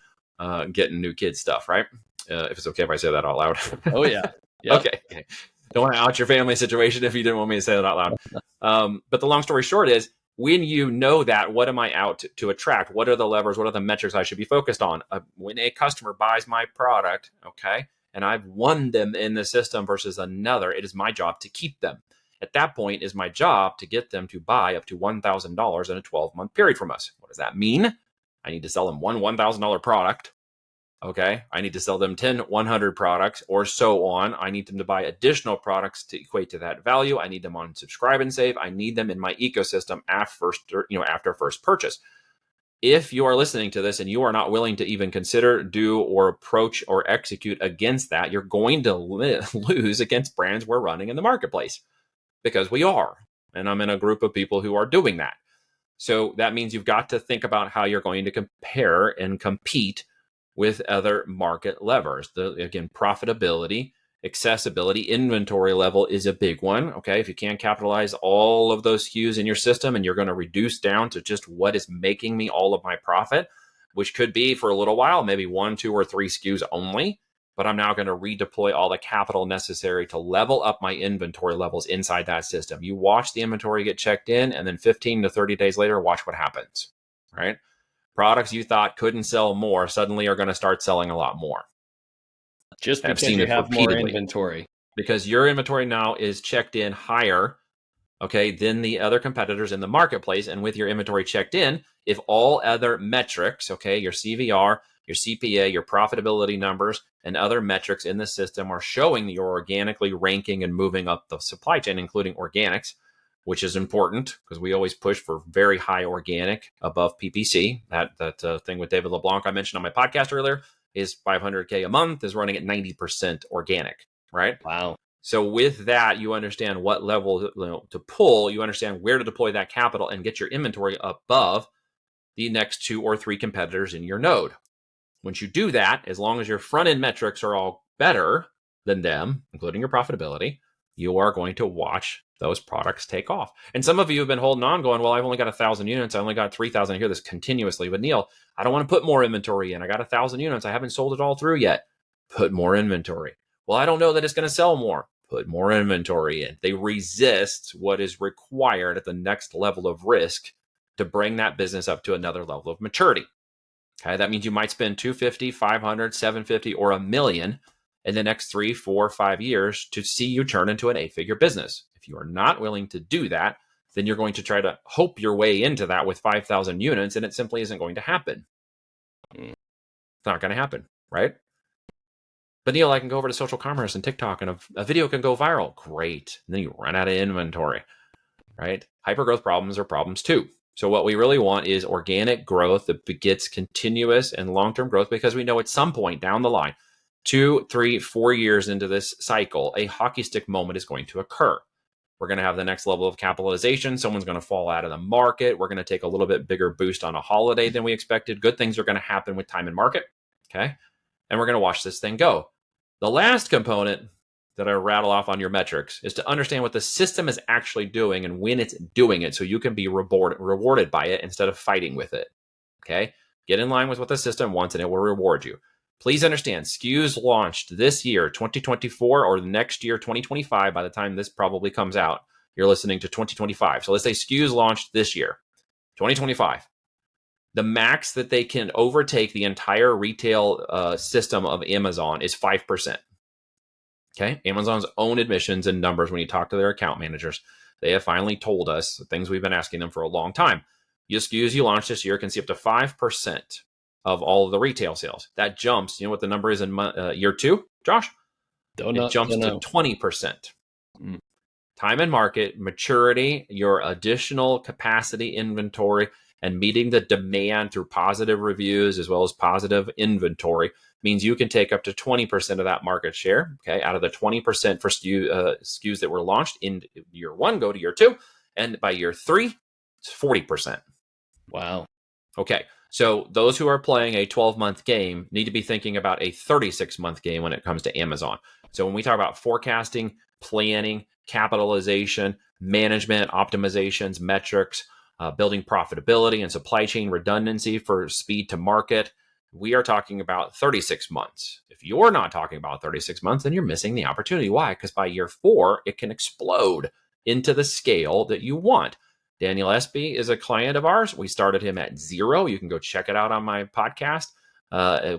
getting new kid stuff, right? If it's okay if I say that out loud. Oh, yeah. Yep. Okay. Don't want to out your family situation if you didn't want me to say that out loud. But the long story short is, when you know that, what am I out to attract? What are the levers? What are the metrics I should be focused on? When a customer buys my product, okay, and I've won them in the system versus another, it is my job to keep them. At that point, is my job to get them to buy up to $1,000 in a 12-month period from us. What does that mean? I need to sell them one $1,000 product. Okay. I need to sell them 10 100 products or so on. I need them to buy additional products to equate to that value. I need them on subscribe and save. I need them in my ecosystem after first purchase. If you are listening to this and you are not willing to even consider, do, or approach or execute against that, you're going to lose against brands we're running in the marketplace, because we are. And I'm in a group of people who are doing that. So that means you've got to think about how you're going to compare and compete with other market levers. Again, profitability, accessibility, inventory level is a big one. Okay. If you can't capitalize all of those SKUs in your system and you're going to reduce down to just what is making me all of my profit, which could be for a little while, maybe 1, 2, or 3 SKUs only. but I'm now going to redeploy all the capital necessary to level up my inventory levels inside that system. You watch the inventory get checked in, and then 15 to 30 days later, watch what happens, right? Products you thought couldn't sell more suddenly are going to start selling a lot more. Just I've because seen you it have more repeatedly. inventory. Because your inventory now is checked in higher, okay, than the other competitors in the marketplace. And with your inventory checked in, if all other metrics, okay, your CVR, your CPA, your profitability numbers, and other metrics in the system are showing that you're organically ranking and moving up the supply chain, including organics, which is important because we always push for very high organic above PPC. That thing with David LeBlanc I mentioned on my podcast earlier is $500K a month is running at 90% organic, right? Wow. So with that, you understand what level to pull, you understand where to deploy that capital and get your inventory above the next 2 or 3 competitors in your node. Once you do that, as long as your front end metrics are all better than them, including your profitability, you are going to watch those products take off. And some of you have been holding on going, well, I've only got 1,000 units. I only got 3,000. I hear this continuously. But Neil, I don't want to put more inventory in. I got 1,000 units. I haven't sold it all through yet. Put more inventory. Well, I don't know that it's going to sell more. Put more inventory in. They resist what is required at the next level of risk to bring that business up to another level of maturity. Okay, that means you might spend 250, 500, 750, or $1 million in the next 3, 4, 5 years to see you turn into an 8-figure business. If you are not willing to do that, then you're going to try to hope your way into that with 5,000 units, and it simply isn't going to happen. It's not going to happen, right? But Neil, I can go over to social commerce and TikTok and a video can go viral. Great. And then you run out of inventory, right? Hypergrowth problems are problems too. So what we really want is organic growth that begets continuous and long-term growth because we know at some point down the line, 2, 3, 4 years into this cycle, a hockey stick moment is going to occur. We're going to have the next level of capitalization. Someone's going to fall out of the market. We're going to take a little bit bigger boost on a holiday than we expected. Good things are going to happen with time and market. Okay. And we're going to watch this thing go. The last component that I rattle off on your metrics is to understand what the system is actually doing and when it's doing it so you can be rewarded by it instead of fighting with it. Okay? Get in line with what the system wants and it will reward you. Please understand, SKUs launched this year, 2024, or the next year, 2025, by the time this probably comes out, you're listening to 2025. So let's say SKUs launched this year, 2025. The max that they can overtake the entire retail system of Amazon is 5%. Okay, Amazon's own admissions and numbers when you talk to their account managers, they have finally told us things we've been asking them for a long time. Your SKUs you launched this year can see up to 5% of all of the retail sales. That jumps, you know what the number is in year 2, Josh? It jumps to 20%. Time and market, maturity, your additional capacity inventory, and meeting the demand through positive reviews as well as positive inventory means you can take up to 20% of that market share, okay, out of the 20% for SKUs that were launched in year 1, go to year 2, and by year 3, it's 40%. Wow. Okay, so those who are playing a 12-month game need to be thinking about a 36-month game when it comes to Amazon. So when we talk about forecasting, planning, capitalization, management, optimizations, metrics, building profitability and supply chain redundancy for speed to market, we are talking about 36 months. If you're not talking about 36 months, then you're missing the opportunity. Why? Because by year 4, it can explode into the scale that you want. Daniel Espy is a client of ours. We started him at 0. You can go check it out on my podcast.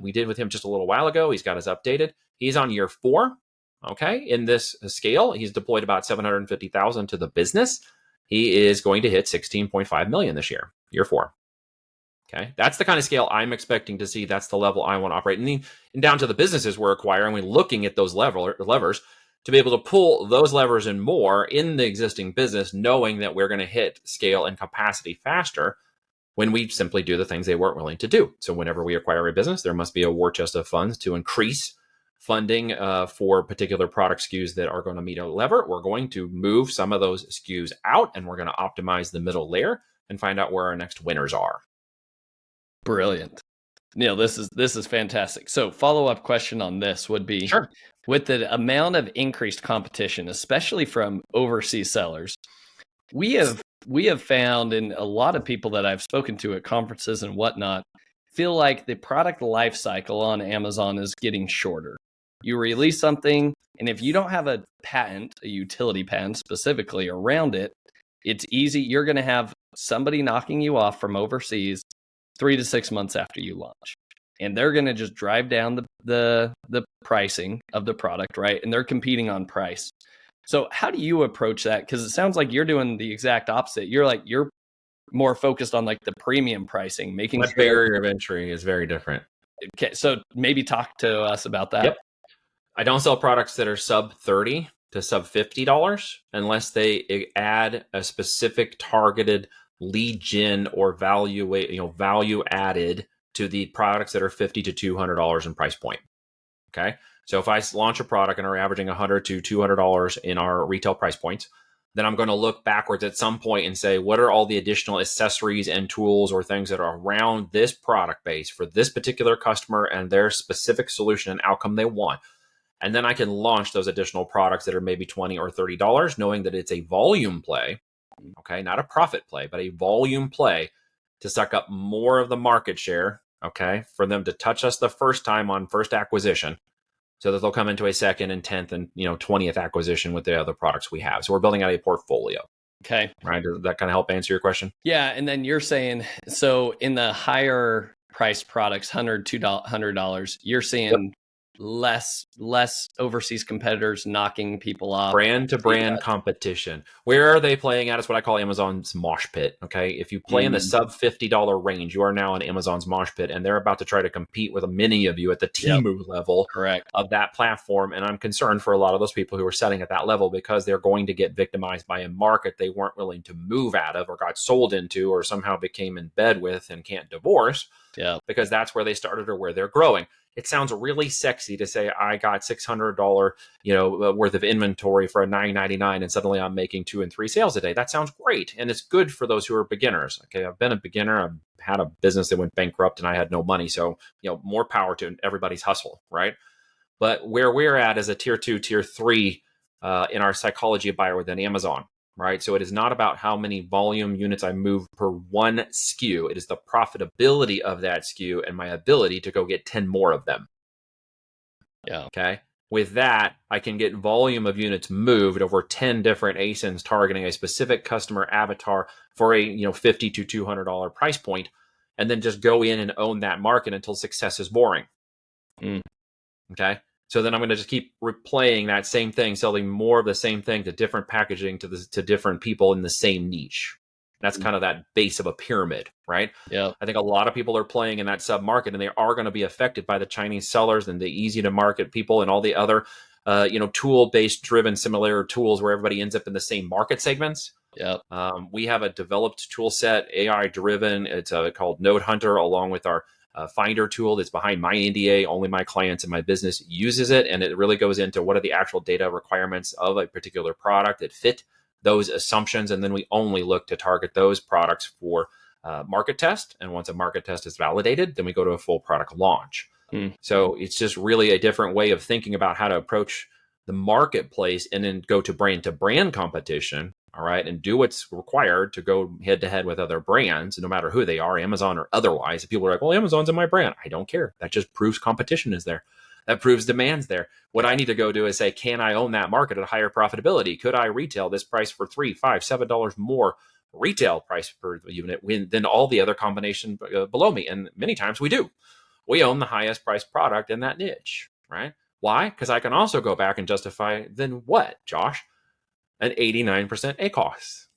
We did with him just a little while ago. He's got us updated. He's on year 4. Okay. In this scale, he's deployed about 750,000 to the business. He is going to hit 16.5 million this year, year 4. Okay. That's the kind of scale I'm expecting to see. That's the level I want to operate. And down to the businesses we're acquiring, we're looking at those levers to be able to pull those levers and more in the existing business, knowing that we're going to hit scale and capacity faster when we simply do the things they weren't willing to do. So whenever we acquire a business, there must be a war chest of funds to increase funding for particular product SKUs that are going to meet a lever. We're going to move some of those SKUs out and we're going to optimize the middle layer and find out where our next winners are. Brilliant. Neil, this is fantastic. So follow-up question on this would be, sure, with the amount of increased competition, especially from overseas sellers, we have found, and a lot of people that I've spoken to at conferences and whatnot feel like the product life cycle on Amazon is getting shorter. you release something, and if you don't have a patent, a utility patent specifically around it, it's easy. You're going to have somebody knocking you off from overseas 3 to 6 months after you launch. And they're going to just drive down the pricing of the product, right? And they're competing on price. So how do you approach that? Because it sounds like you're doing the exact opposite. You're more focused on like the premium pricing, making That barrier of entry is very different. Okay, so maybe talk to us about that. Yep. I don't sell products that are sub $30 to sub $50 unless they add a specific targeted lead gen or value added to the products that are $50 to $200 in price point. Okay. So if I launch a product and are averaging $100 to $200 in our retail price points, then I'm going to look backwards at some point and say, what are all the additional accessories and tools or things that are around this product base for this particular customer and their specific solution and outcome they want? And then I can launch those additional products that are maybe $20 or $30, knowing that it's a volume play, okay, not a profit play, but a volume play to suck up more of the market share, okay, for them to touch us the first time on first acquisition, so that they'll come into a second and 10th and 20th acquisition with the other products we have. So we're building out a portfolio. Okay. Right. Does that kind of help answer your question? Yeah. And then you're saying, so in the higher price products, $100, $200, you're seeing less overseas competitors knocking people off. Brand to brand competition. Where are they playing at? It's what I call Amazon's mosh pit. Okay. If you play in the sub $50 range, you are now in Amazon's mosh pit, and they're about to try to compete with many of you at the Temu level of that platform. And I'm concerned for a lot of those people who are setting at that level because they're going to get victimized by a market they weren't willing to move out of or got sold into or somehow became in bed with and can't divorce. Yeah. Because that's where they started or where they're growing. It sounds really sexy to say I got $600, worth of inventory for a $9.99, and suddenly I'm making 2 and 3 sales a day. That sounds great, and it's good for those who are beginners. Okay, I've been a beginner. I've had a business that went bankrupt, and I had no money. So, more power to everybody's hustle, right? But where we're at is a tier 2, tier 3 in our psychology of buyer within Amazon. Right. So it is not about how many volume units I move per one SKU. It is the profitability of that SKU and my ability to go get 10 more of them. Yeah. Okay. With that, I can get volume of units moved over 10 different ASINs targeting a specific customer avatar for a $50 to $200 price point, and then just go in and own that market until success is boring. Okay. So then I'm going to just keep replaying that same thing, selling more of the same thing to different packaging to different people in the same niche. That's kind of that base of a pyramid, right? Yeah. I think a lot of people are playing in that sub-market, and they are going to be affected by the Chinese sellers and the easy to market people and all the other, tool-based driven similar tools where everybody ends up in the same market segments. Yeah. We have a developed tool set, AI driven. It's called Node Hunter, along with our Finder tool that's behind my NDA. Only my clients and my business uses it. And it really goes into what are the actual data requirements of a particular product that fit those assumptions. And then we only look to target those products for market test. And once a market test is validated, then we go to a full product launch. So it's just really a different way of thinking about how to approach the marketplace and then go to brand competition. All right. And do what's required to go head to head with other brands, no matter who they are, Amazon or otherwise. If people are like, well, Amazon's in my brand. I don't care. That just proves competition is there. That proves demand's there. What I need to go do is say, can I own that market at a higher profitability? Could I retail this price for $3, $5, $7 more retail price per unit than all the other combination below me? And many times we do. We own the highest priced product in that niche, right? Why? Because I can also go back and justify, then what, Josh? An 89% ACOS,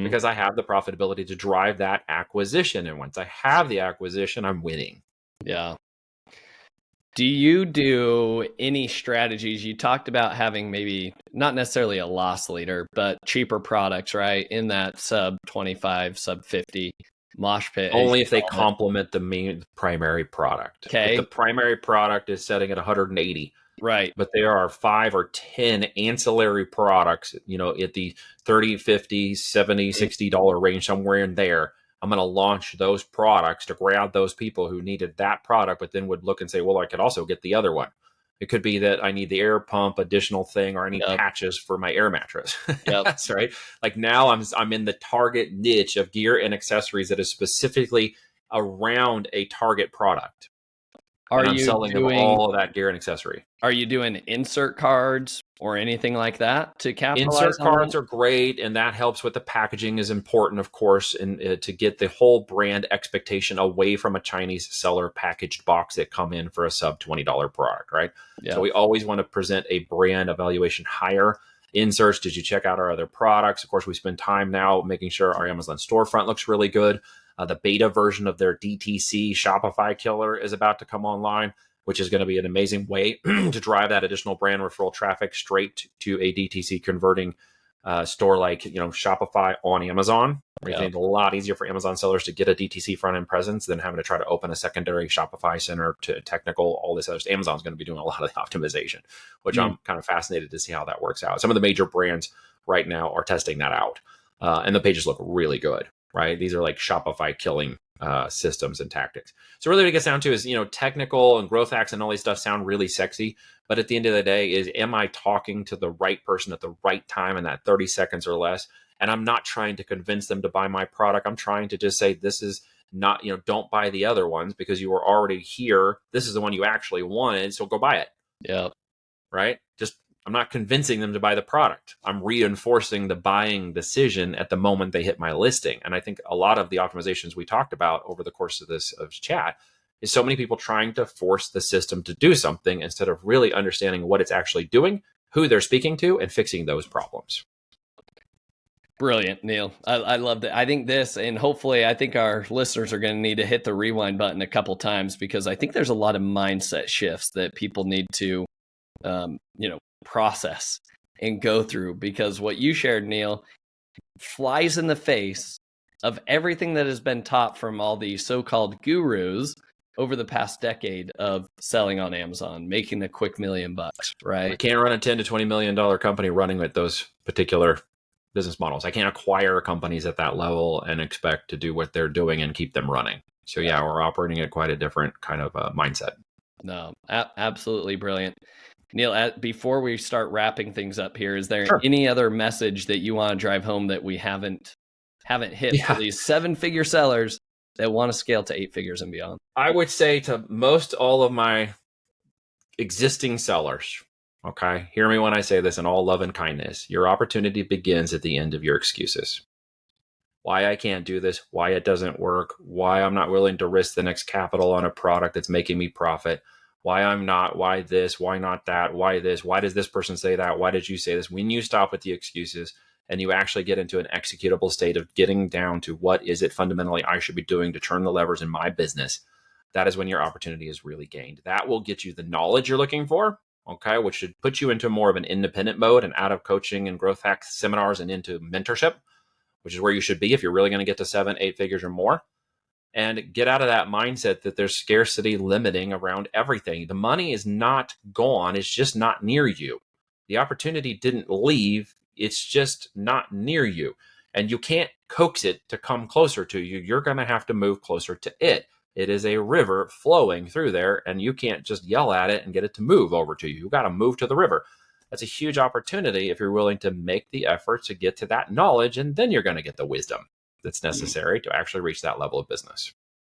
because I have the profitability to drive that acquisition. And once I have the acquisition, I'm winning. Yeah. Do you do any strategies? You talked about having maybe not necessarily a loss leader, but cheaper products, right? In that sub 25, sub 50 mosh pit. Only if they complement the main primary product. Okay. If the primary product is setting at 180. Right. But there are 5 or 10 ancillary products, at the $30, $50, $70, $60 range, somewhere in there. I'm going to launch those products to grab those people who needed that product, but then would look and say, well, I could also get the other one. It could be that I need the air pump additional thing, or I need patches for my air mattress. That's right. Like now I'm in the target niche of gear and accessories that is specifically around a target product. Are And I'm you selling them doing all of that gear and accessory. are you doing insert cards or anything like that to capitalize Insert on cards that? are great, and that helps with the packaging is important, of course, and to get the whole brand expectation away from a Chinese seller packaged box that come in for a sub $20 product, right? So Yeah. we always want to present a brand evaluation higher. Inserts, did you check out our other products? Of course, we spend time now making sure our Amazon storefront looks really good. The beta version of their DTC Shopify killer is about to come online, which is going to be an amazing way to drive that additional brand referral traffic straight to a DTC converting store like Shopify on Amazon. It's a lot easier for Amazon sellers to get a DTC front end presence than having to try to open a secondary Shopify center to technical, all this other stuff. Amazon's going to be doing a lot of the optimization, which I'm kind of fascinated to see how that works out. Some of the major brands right now are testing that out, and the pages look really good, right? These are like Shopify killing systems and tactics. So really what it gets down to is, technical and growth hacks and all these stuff sound really sexy, but at the end of the day is, am I talking to the right person at the right time in that 30 seconds or less? And I'm not trying to convince them to buy my product. I'm trying to just say, this is not, don't buy the other ones because you were already here. This is the one you actually wanted. So go buy it. Yeah. Right. I'm not convincing them to buy the product. I'm reinforcing the buying decision at the moment they hit my listing. And I think a lot of the optimizations we talked about over the course of this chat is so many people trying to force the system to do something instead of really understanding what it's actually doing, who they're speaking to, and fixing those problems. Brilliant, Neil. I love that. I think this, and hopefully I think our listeners are going to need to hit the rewind button a couple times, because I think there's a lot of mindset shifts that people need to, process and go through, because what you shared, Neil, flies in the face of everything that has been taught from all the so-called gurus over the past decade of selling on Amazon, making a quick $1 million, right? I can't run a $10 to $20 million company running with those particular business models. I can't acquire companies at that level and expect to do what they're doing and keep them running. So yeah, we're operating at quite a different kind of mindset. No, absolutely brilliant. Neil, before we start wrapping things up here, is there Sure. any other message that you want to drive home that we haven't hit for these 7-figure sellers that want to scale to 8 figures and beyond? I would say to most all of my existing sellers, okay, hear me when I say this in all love and kindness, your opportunity begins at the end of your excuses. Why I can't do this, why it doesn't work, why I'm not willing to risk the next capital on a product that's making me profit, why I'm not, why this, why not that, why this, why does this person say that, why did you say this? When you stop with the excuses and you actually get into an executable state of getting down to what is it fundamentally I should be doing to turn the levers in my business, that is when your opportunity is really gained. That will get you the knowledge you're looking for, okay, which should put you into more of an independent mode and out of coaching and growth hack seminars and into mentorship, which is where you should be if you're really going to get to 7-8 figures or more. And get out of that mindset that there's scarcity limiting around everything. The money is not gone. It's just not near you. The opportunity didn't leave. It's just not near you. And you can't coax it to come closer to you. You're going to have to move closer to it. It is a river flowing through there, and you can't just yell at it and get it to move over to you. You've got to move to the river. That's a huge opportunity if you're willing to make the effort to get to that knowledge, and then you're going to get the wisdom that's necessary to actually reach that level of business.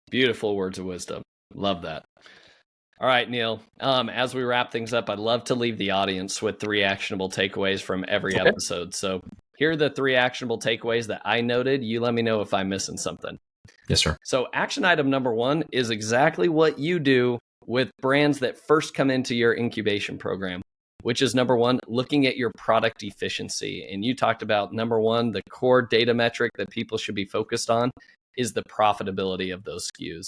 Beautiful words of wisdom. Love that. All right, Neil, as we wrap things up, I'd love to leave the audience with 3 actionable takeaways from every episode. So here are the 3 actionable takeaways that I noted. You let me know if I'm missing something. Yes, sir. So action item number 1 is exactly what you do with brands that first come into your incubation program, which is number 1, looking at your product efficiency. And you talked about number 1, the core data metric that people should be focused on is the profitability of those SKUs.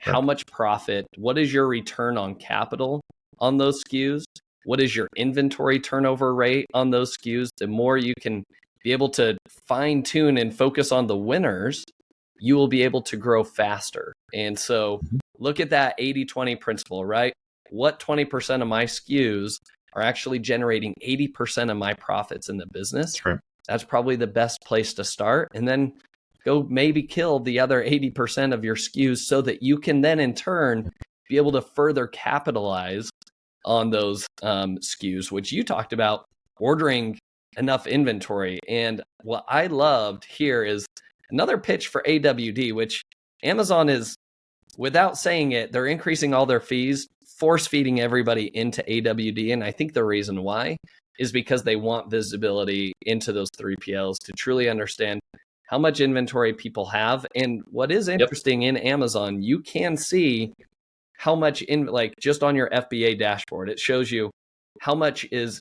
How much profit? What is your return on capital on those SKUs? What is your inventory turnover rate on those SKUs? The more you can be able to fine tune and focus on the winners, you will be able to grow faster. And so look at that 80-20 principle, right? What 20% of my SKUs are actually generating 80% of my profits in the business? That's right. That's probably the best place to start. And then go maybe kill the other 80% of your SKUs so that you can then in turn be able to further capitalize on those SKUs, which you talked about ordering enough inventory. And what I loved here is another pitch for AWD, which Amazon is without saying it, they're increasing all their fees, force feeding everybody into AWD. And I think the reason why is because they want visibility into those 3PLs to truly understand how much inventory people have. And what is interesting in Amazon, you can see how much in, like, just on your FBA dashboard, it shows you how much is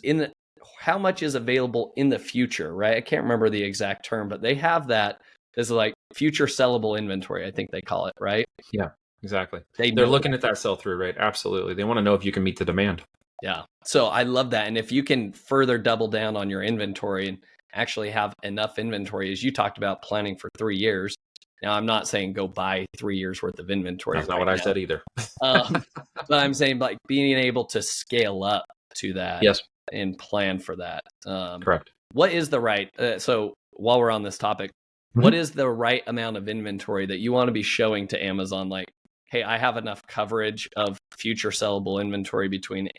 available in the future, right? I can't remember the exact term, but they have that as like future sellable inventory, I think they call it, right? Yeah, exactly. They're looking at that sell-through rate. Absolutely. They want to know if you can meet the demand. Yeah. So I love that. And if you can further double down on your inventory and actually have enough inventory, as you talked about planning for 3 years. Now, I'm not saying go buy 3 years worth of inventory. That's not what I said either. But I'm saying like being able to scale up to that. Yes. And plan for that. Correct. What is the right, so while we're on this topic, what is the right amount of inventory that you want to be showing to Amazon? Like, hey, I have enough coverage of future sellable inventory between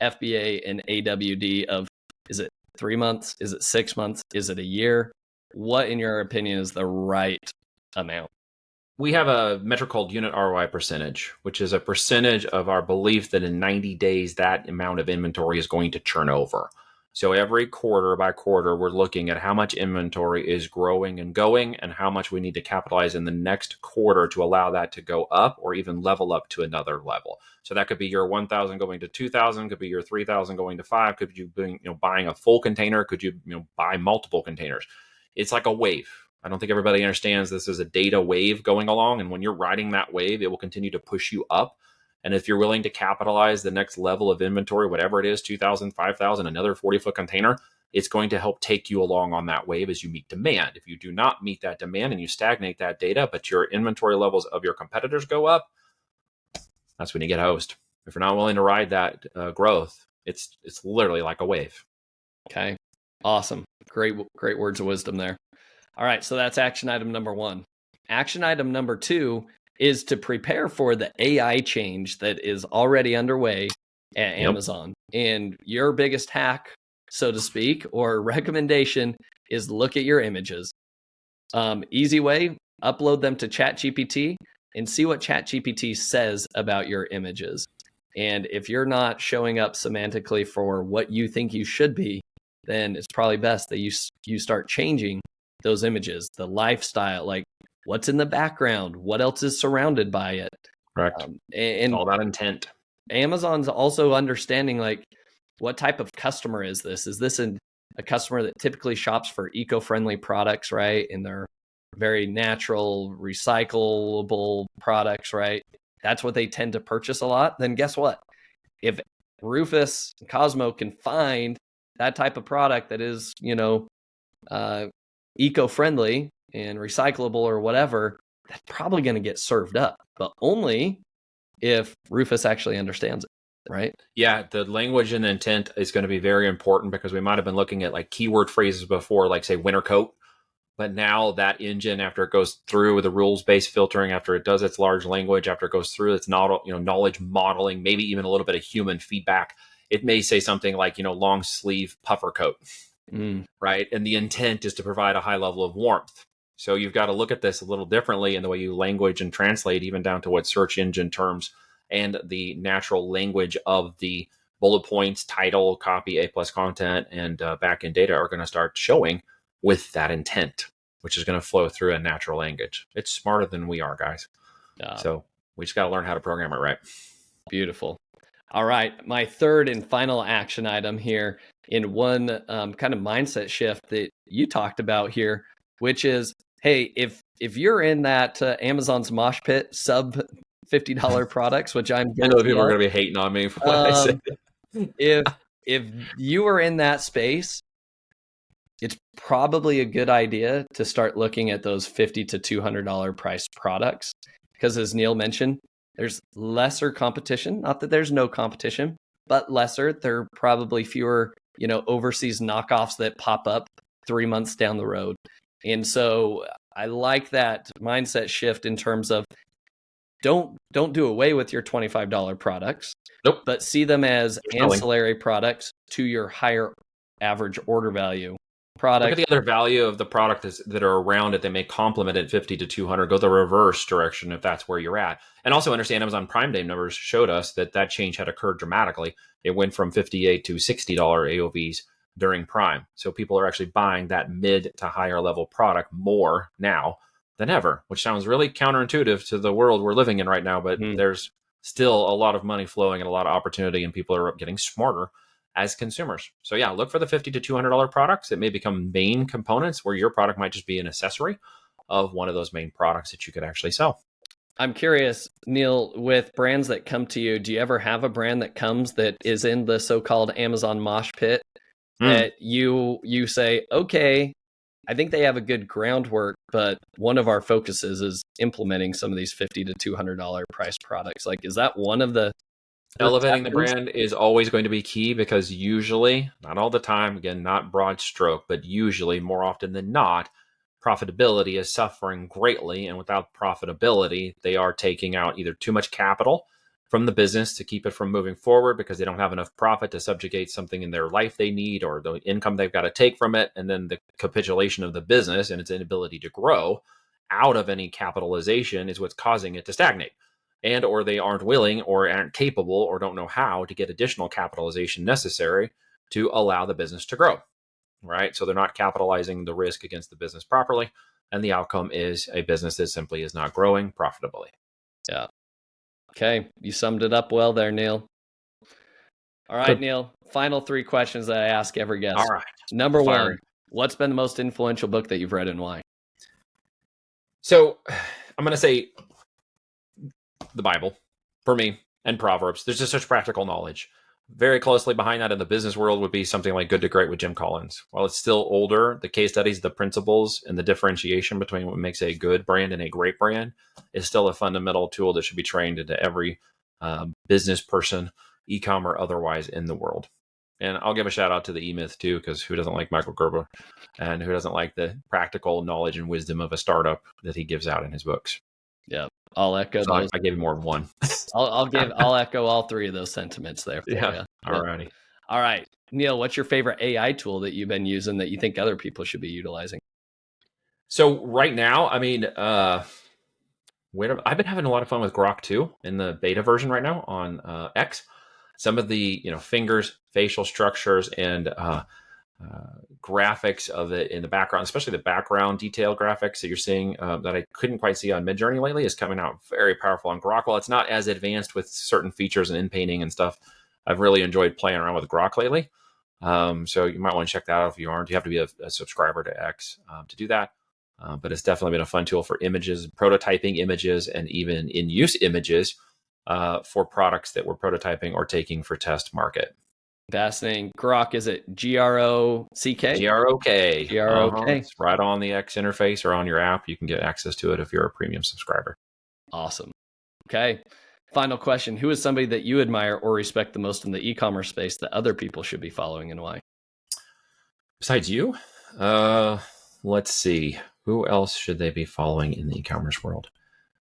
FBA and AWD of, is it 3 months? Is it 6 months? Is it a year? What, in your opinion, is the right amount? We have a metric called unit ROI percentage, which is a percentage of our belief that in 90 days, that amount of inventory is going to turn over. So every quarter by quarter, we're looking at how much inventory is growing and going and how much we need to capitalize in the next quarter to allow that to go up or even level up to another level. So that could be your 1,000 going to 2,000, could be your 3,000 going to 5, could you be buying a full container, could you buy multiple containers? It's like a wave. I don't think everybody understands this is a data wave going along. And when you're riding that wave, it will continue to push you up. And if you're willing to capitalize the next level of inventory, whatever it is, 2,000, 5,000, another 40-foot container, it's going to help take you along on that wave as you meet demand. If you do not meet that demand and you stagnate that data, but your inventory levels of your competitors go up, that's when you get hosed. If you're not willing to ride that growth, it's literally like a wave. Okay. Awesome. Great words of wisdom there. All right. So that's action item number 1. Action item number 2 is to prepare for the AI change that is already underway at Amazon. And your biggest hack, so to speak, or recommendation is look at your images. Easy way, upload them to ChatGPT and see what ChatGPT says about your images. And if you're not showing up semantically for what you think you should be, then it's probably best that you start changing those images, the lifestyle, like what's in the background, what else is surrounded by it. Correct. And it's all about intent. Amazon's also understanding like what type of customer is this? Is this a customer that typically shops for eco-friendly products, right? And they're very natural, recyclable products, right? That's what they tend to purchase a lot. Then guess what? If Rufus and Cosmo can find that type of product that is, eco-friendly and recyclable or whatever, that's probably going to get served up, but only if Rufus actually understands it, right? Yeah, the language and intent is going to be very important because we might have been looking at like keyword phrases before, like say winter coat, but now that engine, after it goes through the rules-based filtering, after it does its large language, after it goes through its knowledge modeling, maybe even a little bit of human feedback, it may say something like, long sleeve puffer coat, right? And the intent is to provide a high level of warmth. So you've got to look at this a little differently in the way you language and translate, even down to what search engine terms and the natural language of the bullet points, title, copy, A+ content, and backend data are going to start showing with that intent, which is going to flow through a natural language. It's smarter than we are, guys. So we just got to learn how to program it right. Beautiful. All right. My third and final action item here in one kind of mindset shift that you talked about here, which is, hey, if you're in that Amazon's mosh pit sub $50 products, which I know people are going to be hating on me for what I say. If you are in that space, it's probably a good idea to start looking at those $50 to $200 price products. Because as Neil mentioned, there's lesser competition. Not that there's no competition, but lesser. There are probably fewer, overseas knockoffs that pop up 3 months down the road. And so I like that mindset shift in terms of don't do away with your $25 products, but see them as ancillary products to your higher average order value product. Look at the other value of the product that are around it that may complement it 50 to 200. Go the reverse direction if that's where you're at. And also understand Amazon Prime Day numbers showed us that change had occurred dramatically. It went from $58 to $60 AOVs during Prime. So people are actually buying that mid to higher level product more now than ever, which sounds really counterintuitive to the world we're living in right now. But there's still a lot of money flowing and a lot of opportunity, and people are getting smarter as consumers. So yeah, look for the $50 to $200 products that may become main components, where your product might just be an accessory of one of those main products that you could actually sell. I'm curious, Neil, with brands that come to you, do you ever have a brand that comes that is in the so-called Amazon mosh pit that you say, okay, I think they have a good groundwork, but one of our focuses is implementing some of these $50 to $200 price products? Like, is that one of the elevating the brand is always going to be key, because usually, not all the time, again, not broad stroke, but usually more often than not, profitability is suffering greatly. And without profitability, they are taking out either too much capital from the business to keep it from moving forward because they don't have enough profit to subjugate something in their life they need, or the income they've got to take from it. And then the capitulation of the business and its inability to grow out of any capitalization is what's causing it to stagnate. And or they aren't willing or aren't capable or don't know how to get additional capitalization necessary to allow the business to grow, right? So they're not capitalizing the risk against the business properly. And the outcome is a business that simply is not growing profitably. Yeah. Okay. You summed it up well there, Neil. All right, Neil. Final 3 questions that I ask every guest. All right. Number 1, what's been the most influential book that you've read and why? So I'm going to say the Bible for me, and Proverbs. There's just such practical knowledge. Very closely behind that in the business world would be something like Good to Great with Jim Collins. While it's still older, the case studies, the principles, and the differentiation between what makes a good brand and a great brand is still a fundamental tool that should be trained into every business person, e-com or otherwise, in the world. And I'll give a shout out to the E-Myth too, because who doesn't like Michael Gerber, and who doesn't like the practical knowledge and wisdom of a startup that he gives out in his books. Yeah, I'll echo those. I gave you more than one. I'll echo all 3 of those sentiments there for you. All righty. All right, Neil, what's your favorite AI tool that you've been using that you think other people should be utilizing? So right now, I mean, I've been having a lot of fun with Grok 2 in the beta version right now on X. Some of the fingers, facial structures, and graphics of it in the background, especially the background detail graphics that you're seeing that I couldn't quite see on Midjourney lately, is coming out very powerful on Grok. While it's not as advanced with certain features and in-painting and stuff, I've really enjoyed playing around with Grok lately. So you might want to check that out if you aren't. You have to be a subscriber to X to do that. But it's definitely been a fun tool for images, prototyping images, and even in-use images for products that we're prototyping or taking for test market. Fascinating. Grok, is it G-R-O-C-K? G-R-O-K. G-R-O-K. It's right on the X interface or on your app. You can get access to it if you're a premium subscriber. Awesome. Okay. Final question. Who is somebody that you admire or respect the most in the e-commerce space that other people should be following, and why? Besides you? Let's see. Who else should they be following in the e-commerce world?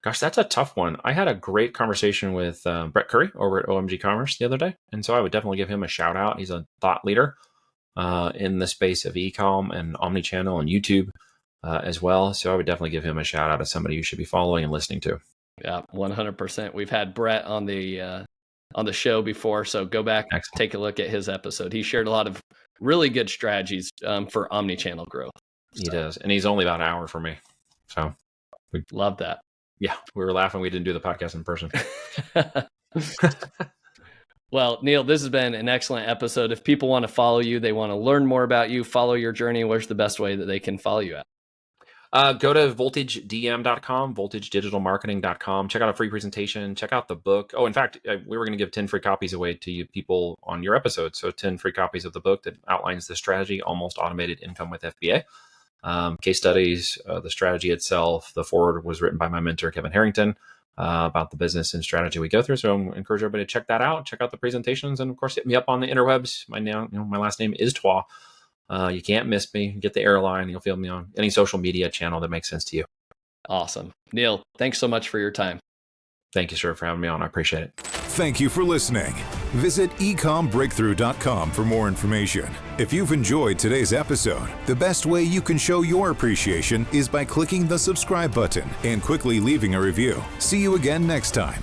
Gosh, that's a tough one. I had a great conversation with Brett Curry over at OMG Commerce the other day. And so I would definitely give him a shout out. He's a thought leader in the space of e-com and omnichannel and YouTube as well. So I would definitely give him a shout out as somebody you should be following and listening to. Yeah, 100%. We've had Brett on the show before. So go back, take a look at his episode. He shared a lot of really good strategies for omnichannel growth. He does. And he's only about an hour for me. So we love that. Yeah, we were laughing. We didn't do the podcast in person. Well, Neil, this has been an excellent episode. If people want to follow you, they want to learn more about you, follow your journey, where's the best way that they can follow you at? Go to voltagedm.com, voltagedigitalmarketing.com. Check out a free presentation. Check out the book. Oh, in fact, we were going to give 10 free copies away to you people on your episode. So 10 free copies of the book that outlines the strategy, Almost Automated Income with FBA. Case studies, the strategy itself. The foreword was written by my mentor, Kevin Harrington, about the business and strategy we go through. So I encourage everybody to check that out. Check out the presentations. And of course, hit me up on the interwebs. My last name is Twa. You can't miss me. Get the airline. You'll feel me on any social media channel that makes sense to you. Awesome. Neil, thanks so much for your time. Thank you, sir, for having me on. I appreciate it. Thank you for listening. Visit ecombreakthrough.com for more information. If you've enjoyed today's episode, the best way you can show your appreciation is by clicking the subscribe button and quickly leaving a review. See you again next time.